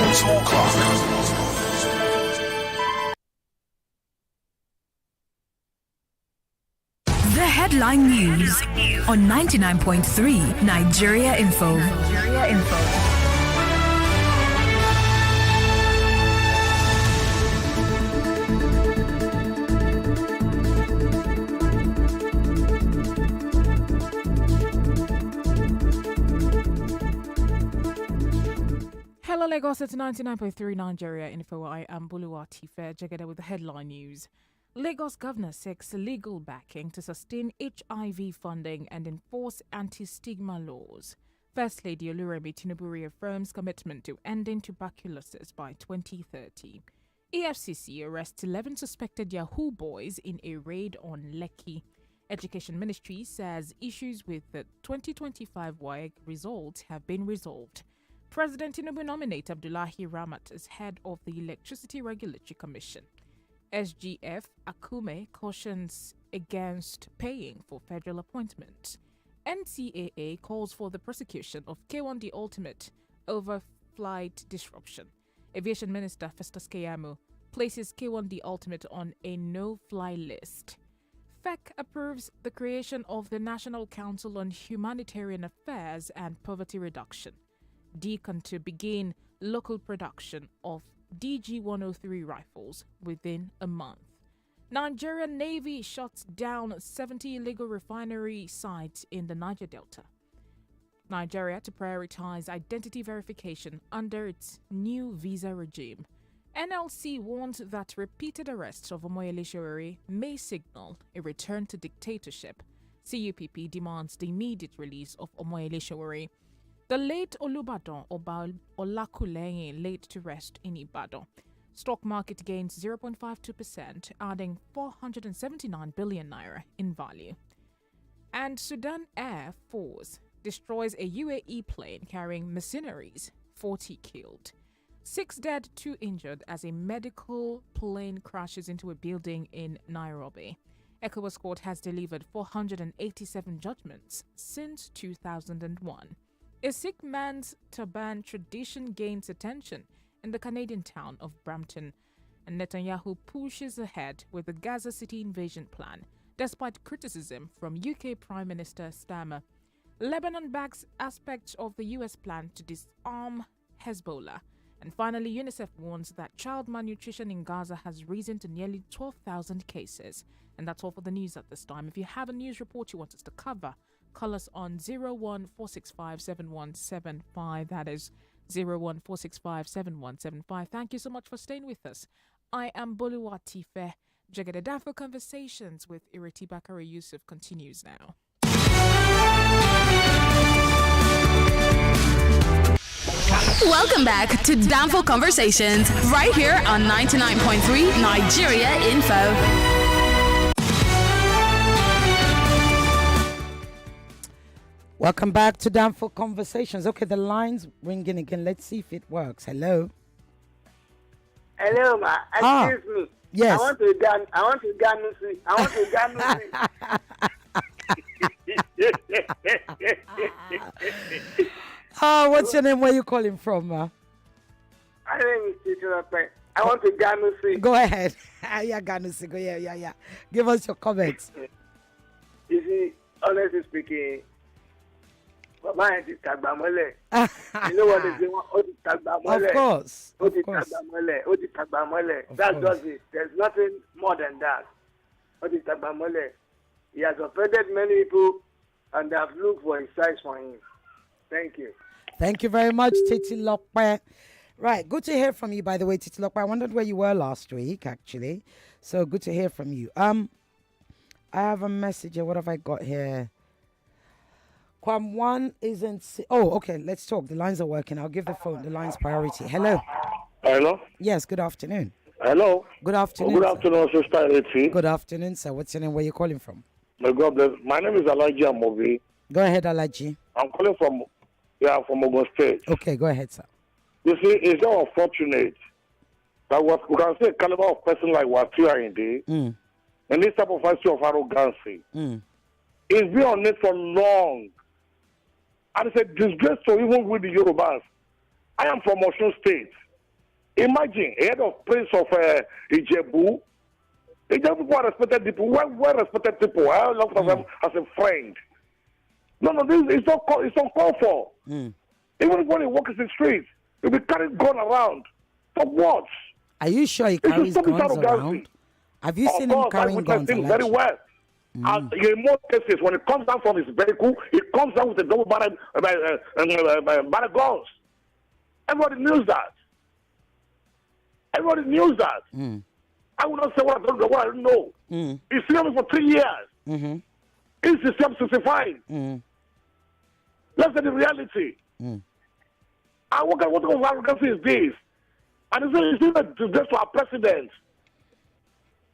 The headline news on 99.3 Nigeria Info. Hello, Lagos. It's 99.3 Nigeria Info. I am Buluwati Fair Jagada with the headline news. Lagos governor seeks legal backing to sustain HIV funding and enforce anti-stigma laws. First Lady Oluremi Tinubu reaffirms commitment to ending tuberculosis by 2030. EFCC arrests 11 suspected Yahoo boys in a raid on Lekki. Education Ministry says issues with the 2025 WAEC results have been resolved. President Tinubu nominates Abdullahi Ramat as head of the Electricity Regulatory Commission. SGF Akume cautions against paying for federal appointments. NCAA calls for the prosecution of K1D Ultimate over flight disruption. Aviation Minister Festus Keyamo places K1D Ultimate on a no-fly list. FEC approves the creation of the National Council on Humanitarian Affairs and Poverty Reduction. Deacon to begin local production of DG-103 rifles within a month. Nigerian Navy shuts down 70 illegal refinery sites in the Niger Delta. Nigeria to prioritize identity verification under its new visa regime. NLC warns that repeated arrests of Omoyele Sowore may signal a return to dictatorship. CUPP demands the immediate release of Omoyele Sowore. The late Olubadan Oba Olakuleyin laid to rest in Ibadan. Stock market gains 0.52%, adding 479 billion naira in value. And Sudan Air Force destroys a UAE plane carrying mercenaries, 40 killed. 6 dead, 2 injured as a medical plane crashes into a building in Nairobi. ECOWAS Court has delivered 487 judgments since 2001. A Sikh man's turban tradition gains attention in the Canadian town of Brampton, and Netanyahu pushes ahead with the Gaza City invasion plan, despite criticism from UK Prime Minister Starmer. Lebanon backs aspects of the US plan to disarm Hezbollah. And finally, UNICEF warns that child malnutrition in Gaza has risen to nearly 12,000 cases. And that's all for the news at this time. If you have a news report you want us to cover, call us on 014657175. That is 014657175. Thank you so much for staying with us. I am Boluwati Fair. Jagada Danfo Conversations with Ireti Bakare-Yusuf continues now. Welcome back to Danfo Conversations right here on 99.3 Nigeria Info. Welcome back to Danfo Conversations. Okay, the line's ringing again. Let's see if it works. Hello. Hello, ma. Excuse me. Yes. I want to Ganusi. What's your name? Where are you calling from, ma? My name is Tito. I want to Ganusi. Go ahead. Yeah, Ganusi. Go, yeah. Give us your comments. You see, honestly speaking, Mama is Tagbamole. You know what they say? Of course. That's just it. There's nothing more than that. He has offended many people and they have looked for a size for him. Thank you. Thank you very much, Titi Lokpe. Right, good to hear from you, by the way, Titi Lokpe. I wondered where you were last week, actually. So good to hear from you. I have a message here. What have I got here? Kwam one isn't... okay, let's talk. The lines are working. I'll give the lines priority. Hello. Hello. Yes, good afternoon. Hello. Good afternoon. Good afternoon, Sister Ireti. Good afternoon, sir. What's your name? Where are you calling from? May God bless. My name is Alaji Amobi. Go ahead, Alaji. I'm calling from Ogun State. Okay, go ahead, sir. You see, it's so unfortunate that we can see a caliber of person like Wasiu Ayinde and this type of attitude of arrogancy. It's been on it for long. And it's a disgrace to even with the Yorubas. I am from Osun State. Imagine, head of Prince of Ijebu, They just people are respected people, well respected people. I love them as a friend. No, this it's not called for. Even when he walks in the streets, he'll be carrying gun around. For what? Are you sure he carries guns around? Have you seen him carrying guns? Very well. And in most cases, when it comes down from his vehicle, it comes down with a double barrel guns. Everybody knows that. Everybody knows that. I will not say what I don't know. He's seen me for 3 years. He's 65. Let's say the reality. And what kind of arrogance is this? And it's just to our president.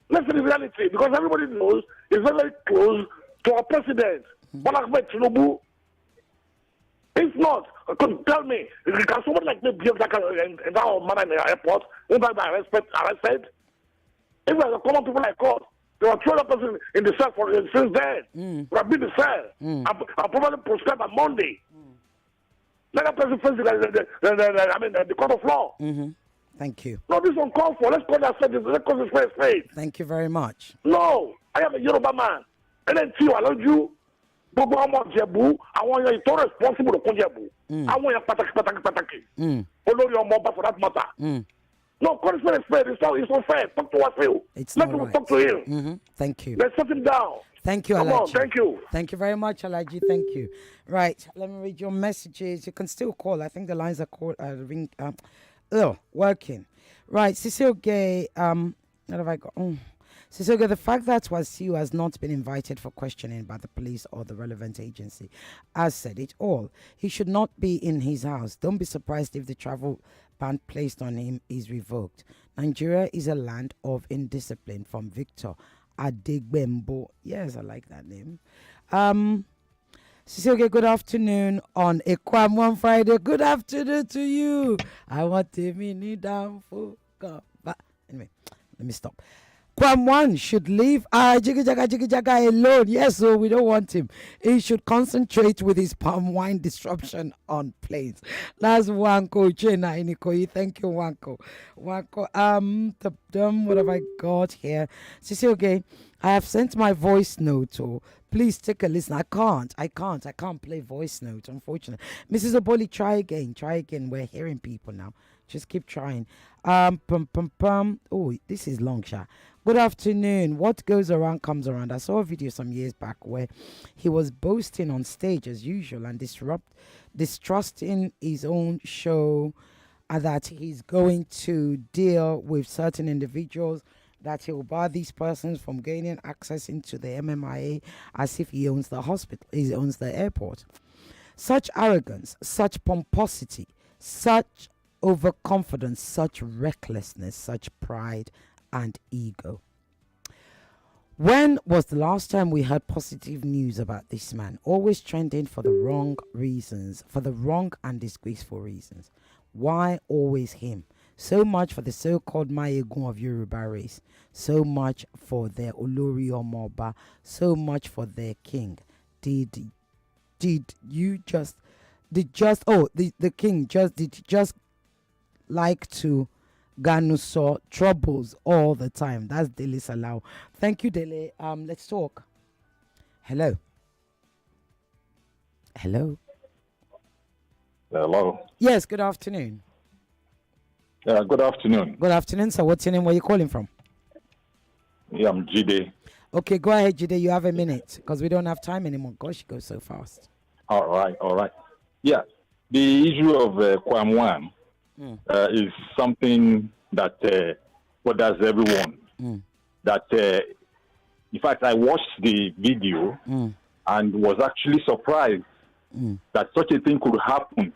Let's say the reality, because everybody knows he's very, very close to our president. Bola Ahmed Tinubu. If not, tell me, can someone like me behave like in that manner in the airport? Won't I be arrested? If there's a common people like us, there were 12 persons in the cell since then. We have been in the cell. I'll probably prescribe on Monday. Let that person face the court of law. Thank you. No, this one call for. Let's call that straight. Let's call this straight. Thank you very much. No, I am a Yoruba man. And then I love you. Gbogbo ọmọ Jẹ̀bú, àwọn èèyàn ìtọ́ responsible to kún Jẹ̀bú. Àwọn èèyàn pàtàkì. Olórí ọmọ ọba for that matter. No, call it straight. It's not fair. Talk to us. Let me talk to him. Thank you. Let's set him down. Thank you, Come Alaji. on, thank you. Thank you very much, Alaji. Thank you. Right, let me read your messages. You can still call. I think the lines are working. Right, Cecile Gay. What have I got? Cecile Gay, the fact that Wasiu has not been invited for questioning by the police or the relevant agency has said it all. He should not be in his house. Don't be surprised if the travel ban placed on him is revoked. Nigeria is a land of indiscipline. From Victor Adegbembo. Yes, I like that name. Cecile, good afternoon on Equam one Friday. Good afternoon to you. I want a mini Danfo. Anyway, let me stop. Kwam one should leave Jiggy Jaga alone. Yes, so we don't want him. He should concentrate with his palm wine disruption on planes. That's Wanko Chena Inikoyi. Thank you, Wanko. What have I got here? Cecile, okay, I have sent my voice note. Please take a listen. I can't play voice note, unfortunately. Mrs. Oboli, try again. We're hearing people now. Just keep trying. Oh, this is long shot. Good afternoon. What goes around comes around. I saw a video some years back where he was boasting on stage as usual and distrusting his own show, that he's going to deal with certain individuals, that he will bar these persons from gaining access into the MMIA as if he owns the hospital, he owns the airport. Such arrogance, such pomposity, such overconfidence, such recklessness, such pride and ego. When was the last time we heard positive news about this man? Always trending for the wrong reasons, for the wrong and disgraceful reasons. Why always him? So much for the so-called Mayegun of Yoruba race. So much for their Olori Omoba. So much for their king. The king just like to Ganuso troubles all the time. That's Dele Salau. Thank you, Dele. Let's talk. Hello. Hello. Yes, good afternoon. Good afternoon. Good afternoon, sir. What's your name? Where are you calling from? Yeah, I'm Jide. Okay, go ahead, Jide. You have a minute because we don't have time anymore. Gosh, it goes so fast. All right. Yeah, the issue of Kwamwan is something that bothers everyone. That, in fact, I watched the video and was actually surprised that such a thing could happen.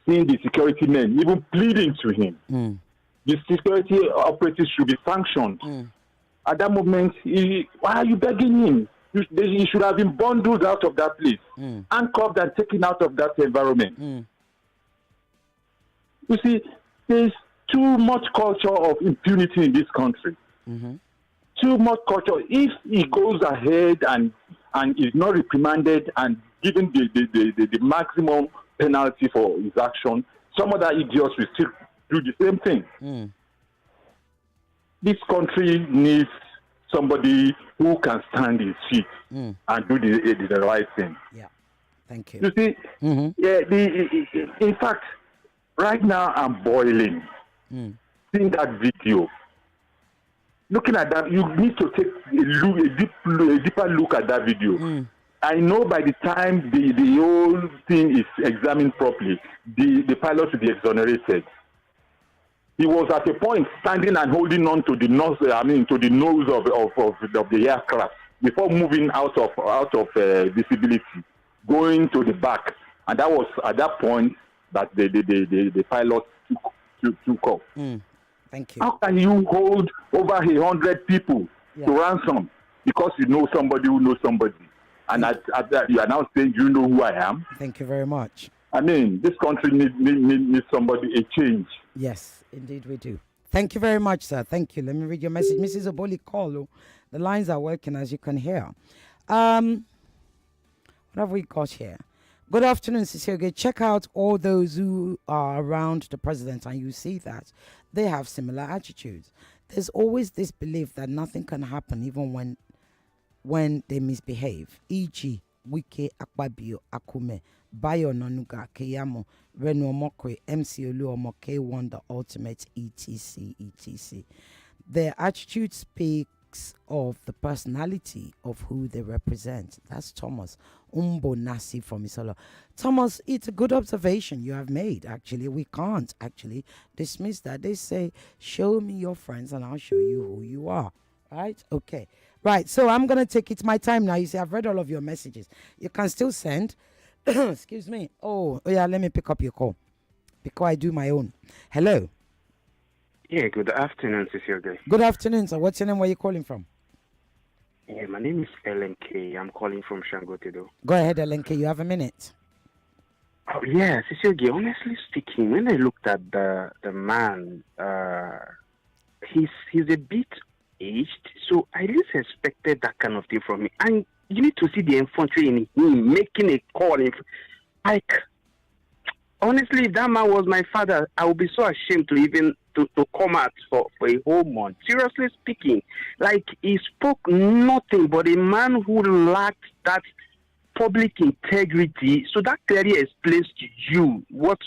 Seeing the security men even pleading to him, the security operatives should be sanctioned. At that moment, why are you begging him? He should have been bundled out of that place, handcuffed and taken out of that environment. You see, there's too much culture of impunity in this country. Too much culture. If he goes ahead and is not reprimanded and given the maximum penalty for his action, some other idiots will still do the same thing. This country needs somebody who can stand his feet and do the right thing. Yeah, thank you. You see, in fact, right now I'm boiling. Seeing that video, looking at that, you need to take a deeper look at that video. I know by the time the whole thing is examined properly, the pilot will be exonerated. He was at a point standing and holding on to the nose, to the nose of the aircraft before moving out of visibility, going to the back, and that was at that point that the pilot took off. Thank you. How can you hold over 100 people to ransom because you know somebody who knows somebody, and at that you are now saying you know who I am? Thank you very much. I mean, this country needs somebody, a change. Yes, indeed we do. Thank you very much, sir. Thank you. Let me read your message. Mrs. Oboli Kolo, the lines are working, as you can hear. What have we got here? Good afternoon, Cecilia. Check out all those who are around the president, and you see that they have similar attitudes. There's always this belief that nothing can happen even when they misbehave. E.g., Wike Akpabio Akume, Bayo Nanuga Keyamo, Renu Omokwe, MC Oluomo, K1 the Ultimate, etc. Their attitude speaks of the personality of who they represent. That's Thomas Umbo Nasi from Isolo. Thomas, it's a good observation you have made. Actually, we can't actually dismiss that. They say, show me your friends and I'll show you who you are. Right? Okay. Right. So I'm going to take it my time now. You see, I've read all of your messages. You can still send. Excuse me. Oh, yeah, let me pick up your call before I do my own. Hello. Yeah, good afternoon, Cecilia. Good afternoon, sir. What's your name? Where are you calling from? Yeah, my name is LNK. I'm calling from Shangotedo. Go ahead, LNK. You have a minute. Oh, yeah, Cecilia, honestly speaking, when I looked at the man, he's a bit aged, so I least expected that kind of thing from him. And you need to see the infantry in him making a call. Like, honestly, if that man was my father, I would be so ashamed to even to come out for a whole month. Seriously speaking, like, he spoke nothing but a man who lacked that public integrity. So that clearly explains to you what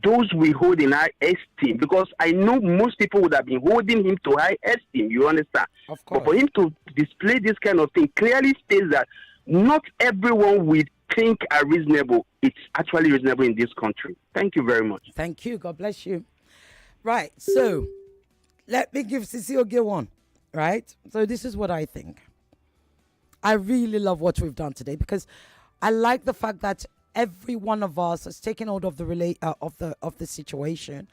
those we hold in high esteem, because I know most people would have been holding him to high esteem, you understand? Of course. But for him to display this kind of thing clearly states that not everyone we think are reasonable. It's actually reasonable in this country. Thank you very much. Thank you. God bless you. Right. So let me give Cecilia one. Right. So this is what I think. I really love what we've done today because I like the fact that every one of us has taken hold of the situation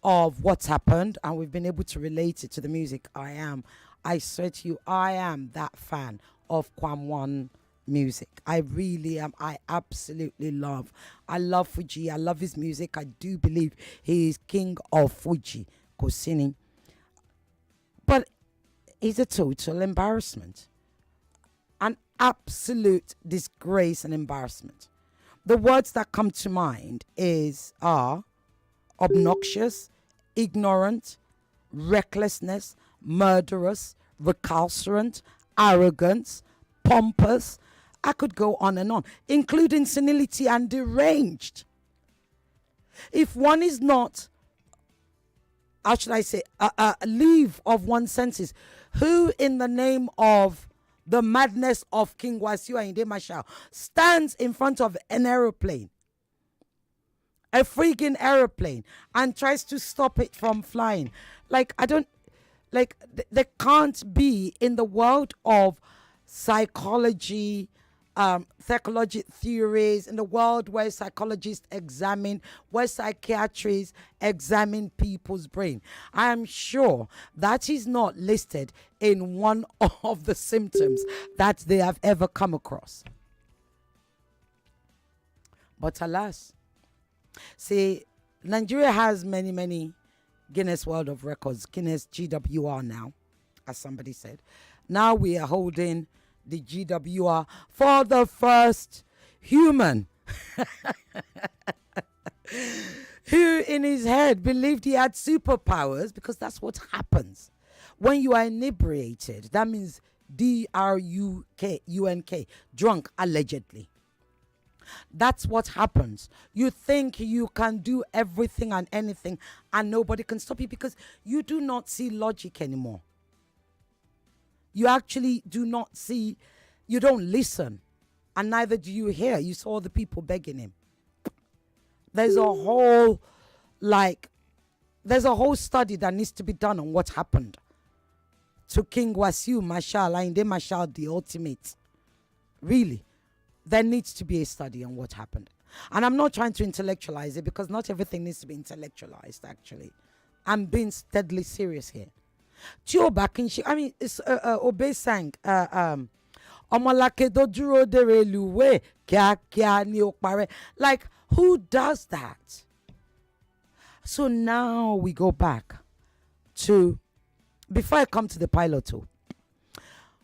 of what's happened, and we've been able to relate it to the music. I swear to you, I am that fan of Kwamwan music. I really am. I absolutely love. I love Fuji. I love his music. I do believe he is king of Fuji, Kosini. But he's a total embarrassment. An absolute disgrace and embarrassment. The words that come to mind are obnoxious, ignorant, recklessness, murderous, recalcitrant, arrogance, pompous. I could go on and on, including senility and deranged. If one is not, how should I say, leave of one's senses, who in the name of the madness of King Wasiu Ayinde Marshal stands in front of an aeroplane, a freaking aeroplane, and tries to stop it from flying? Like, there can't be, in the world of psychology theories, in the world where psychologists examine, where psychiatrists examine people's brain, I am sure that is not listed in one of the symptoms that they have ever come across. But alas, see, Nigeria has many Guinness World of Records, Guinness GWR now, as somebody said. Now we are holding the GWR for the first human who in his head believed he had superpowers, because that's what happens When you are inebriated, that means DRUNK, drunk, allegedly. That's what happens. You think you can do everything and anything and nobody can stop you because you do not see logic anymore. You actually do not see, you don't listen, and neither do you hear. You saw the people begging him. There's a whole study that needs to be done on what happened to King Wasiu Marshal, Ayinde Marshal, the ultimate. Really, there needs to be a study on what happened. And I'm not trying to intellectualize it because not everything needs to be intellectualized, actually. I'm being steadily serious here. Tio Bakinshi, I mean, it's Obey sang, Omalake do duro dere luwe, kia ni okpare. Like, who does that? So now we go back to, before I come to the pilot too,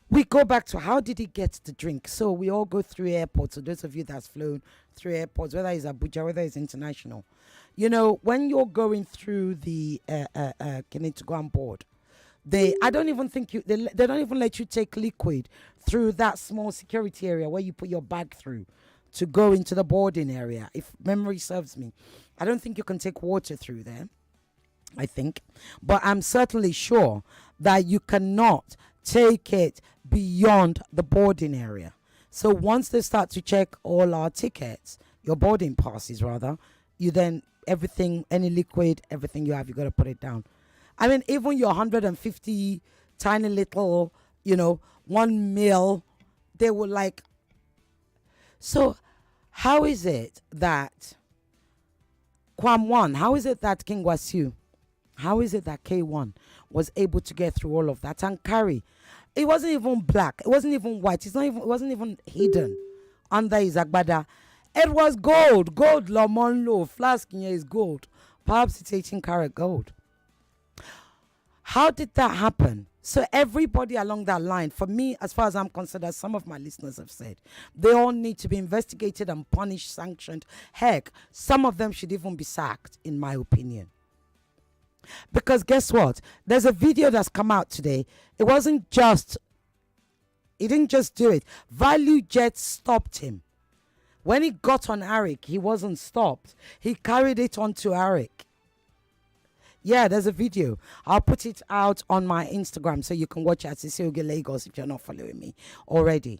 we go back to how did he get the drink? So we all go through airports. So those of you that's flown through airports, whether it's Abuja, whether it's international, you know, when you're going through the to go on board, they don't even let you take liquid through that small security area where you put your bag through to go into the boarding area. If memory serves me, I don't think you can take water through there, I think. But I'm certainly sure that you cannot take it beyond the boarding area. So once they start to check all our tickets, your boarding passes rather, you then, everything, any liquid, everything you have, you got to put it down. I mean, even your 150 tiny little, 1 mil, they were like. So how is it that how is it that King Wasiu, how is it that K1 was able to get through all of that and carry? It wasn't even black. It wasn't even white. It wasn't even hidden under his agbada. It was gold. Gold, Lamonlo. Flask in here is gold. Perhaps it's 18-karat gold. How did that happen? So everybody along that line, for me, as far as I'm concerned, as some of my listeners have said, they all need to be investigated and punished, sanctioned. Heck, some of them should even be sacked, in my opinion. Because guess what? There's a video that's come out today. He didn't just do it. Value Jet stopped him. When he got on Arik, he wasn't stopped. He carried it onto Arik. Yeah, there's a video. I'll put it out on my Instagram so you can watch it at Cecilia Lagos if you're not following me already.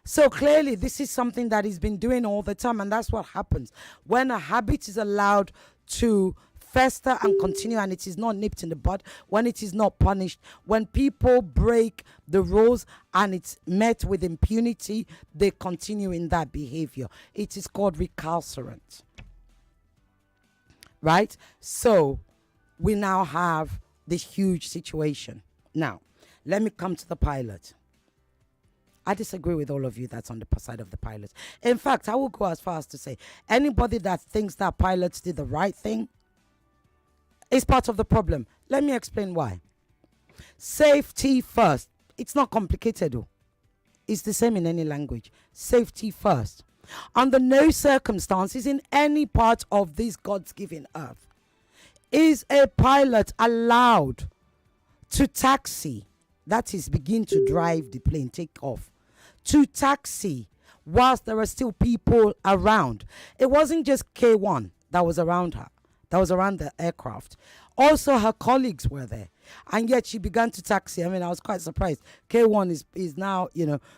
So clearly, this is something that he's been doing all the time, and that's what happens. When a habit is allowed to fester and continue and it is not nipped in the bud, when it is not punished, when people break the rules and it's met with impunity, they continue in that behavior. It is called recalcitrant. Right? So we now have this huge situation. Now, let me come to the pilot. I disagree with all of you that's on the side of the pilot. In fact, I will go as far as to say anybody that thinks that pilots did the right thing is part of the problem. Let me explain why. Safety first. It's not complicated though. It's the same in any language. Safety first. Under no circumstances in any part of this God's given earth is a pilot allowed to taxi, that is, begin to drive the plane, take off, to taxi whilst there are still people around. It wasn't just K1 that was around her, that was around the aircraft. Also, her colleagues were there. And yet she began to taxi. I mean, I was quite surprised. K1 is now,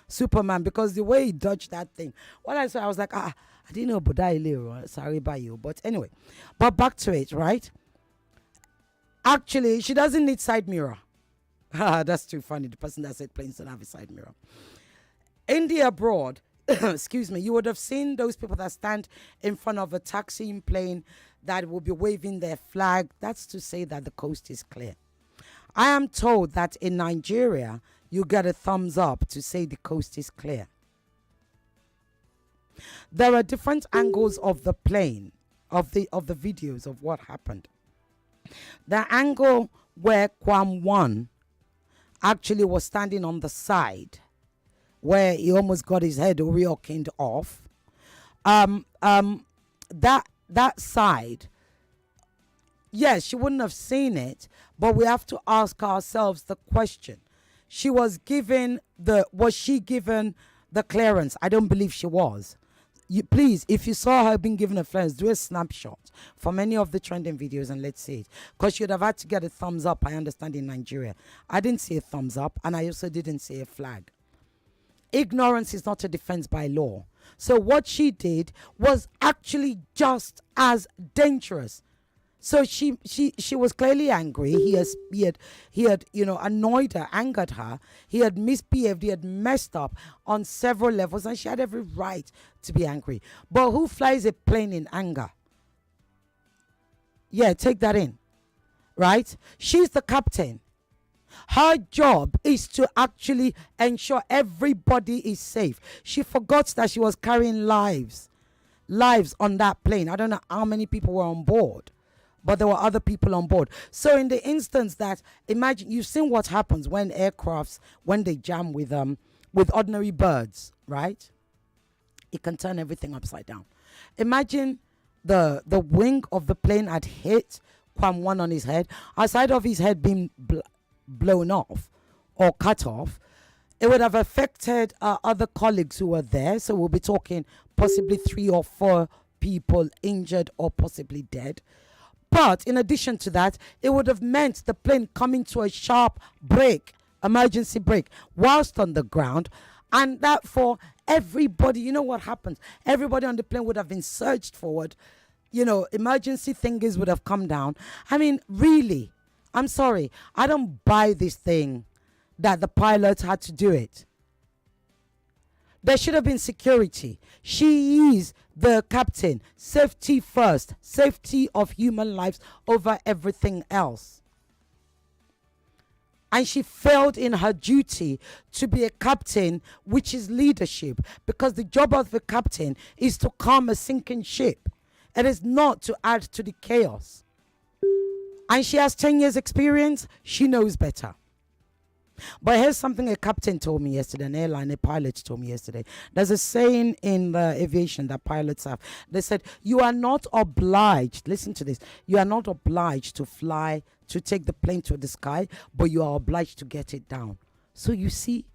Superman, because the way he dodged that thing. When I saw, I was like, I didn't know Bodai, sorry about you. But anyway, but back to it, right? Actually, she doesn't need side mirror. That's too funny. The person that said planes don't have a side mirror. In the abroad, excuse me, you would have seen those people that stand in front of a taxiing plane that will be waving their flag. That's to say that the coast is clear. I am told that in Nigeria, you get a thumbs up to say the coast is clear. There are different angles of the plane, of the videos of what happened. The angle where Kwam 1 actually was standing on the side, where he almost got his head reopened off. That side, yes, she wouldn't have seen it, but we have to ask ourselves the question. Was she given the clearance? I don't believe she was. Please, if you saw her being given a clearance, do a snapshot from any of the trending videos and let's see it. Because you'd have had to get a thumbs up, I understand, in Nigeria. I didn't see a thumbs up, and I also didn't see a flag. Ignorance is not a defense by law. So what she did was actually just as dangerous. So she was clearly angry. He had annoyed her, angered her. He had misbehaved. He had messed up on several levels, and she had every right to be angry. But who flies a plane in anger? Yeah, take that in, right? She's the captain. Her job is to actually ensure everybody is safe. She forgot that she was carrying lives on that plane. I don't know how many people were on board, but there were other people on board. So in the instance that, imagine, you've seen what happens when aircrafts, when they jam with ordinary birds, right? It can turn everything upside down. Imagine the wing of the plane had hit Kwam One on his head. Aside of his head being blown off or cut off, it would have affected other colleagues who were there. So we'll be talking possibly 3 or 4 people injured or possibly dead. But in addition to that, it would have meant the plane coming to a sharp break, emergency break, whilst on the ground. And that for everybody, you know what happens? Everybody on the plane would have been surged forward. Emergency thingies would have come down. I mean, really, I'm sorry. I don't buy this thing that the pilots had to do it. There should have been security. She is the captain. Safety first. Safety of human lives over everything else. And she failed in her duty to be a captain, which is leadership. Because the job of the captain is to calm a sinking ship. It is not to add to the chaos. And she has 10 years experience. She knows better. But here's something a captain told me yesterday, a pilot told me yesterday. There's a saying in the aviation that pilots have. They said, you are not obliged, listen to this, you are not obliged to fly, to take the plane to the sky, but you are obliged to get it down. So you see,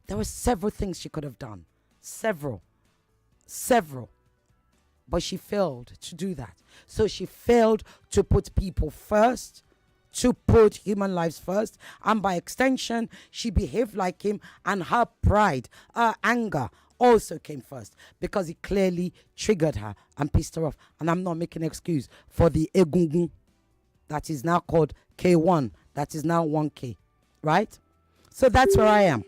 there were several things she could have done. Several. But she failed to do that. So she failed to put people first, to put human lives first, and by extension, she behaved like him, and her pride, her anger also came first because it clearly triggered her and pissed her off. And I'm not making an excuse for the egungun that is now called K1, that is now 1K, right? So that's where I am.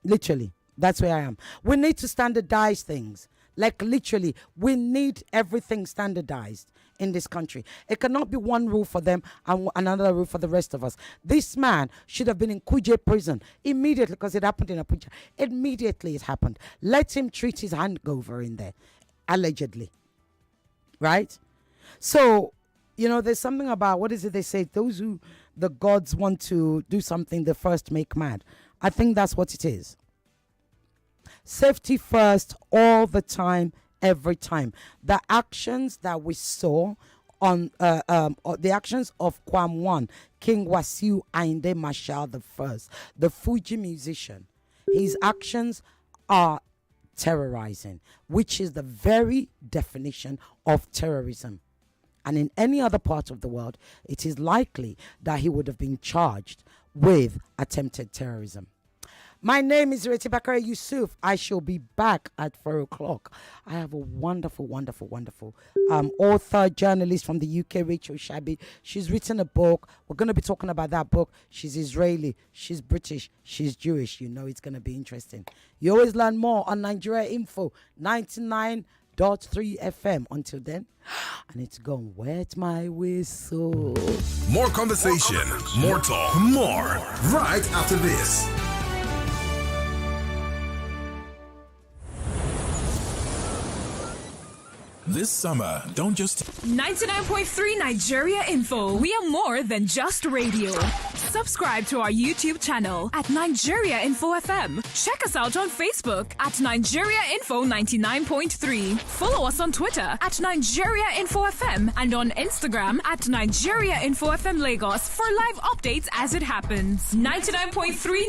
Literally, that's where I am. We need to standardize things. Like literally, we need everything standardized in this country. It cannot be one rule for them and another rule for the rest of us. This man should have been in Kuje prison immediately because it happened in Abuja. Immediately it happened. Let him treat his hangover in there, allegedly. Right? So, there's something about, what is it they say? Those who the gods want to do something, they first make mad. I think that's what it is. Safety first, all the time, every time. The actions that we saw on the actions of Kwam One, King Wasiu Ayinde Marshal I, the Fuji musician, his actions are terrorizing, which is the very definition of terrorism. And in any other part of the world, it is likely that he would have been charged with attempted terrorism. My name is Ireti Bakare-Yusuf. I shall be back at 4 o'clock. I have a wonderful author, journalist from the UK, Rachel Shabi. She's written a book. We're going to be talking about that book. She's Israeli. She's British. She's Jewish. It's going to be interesting. You always learn more on Nigeria Info 99.3 FM. Until then, I need to go and wet my whistle. More conversation, more talk, more right after this. This summer, don't just 99.3 Nigeria Info. We are more than just radio. Subscribe to our YouTube channel at Nigeria Info FM. Check us out on Facebook at Nigeria Info 99.3. Follow us on Twitter at Nigeria Info FM and on Instagram at Nigeria Info FM Lagos for live updates as it happens. 99.3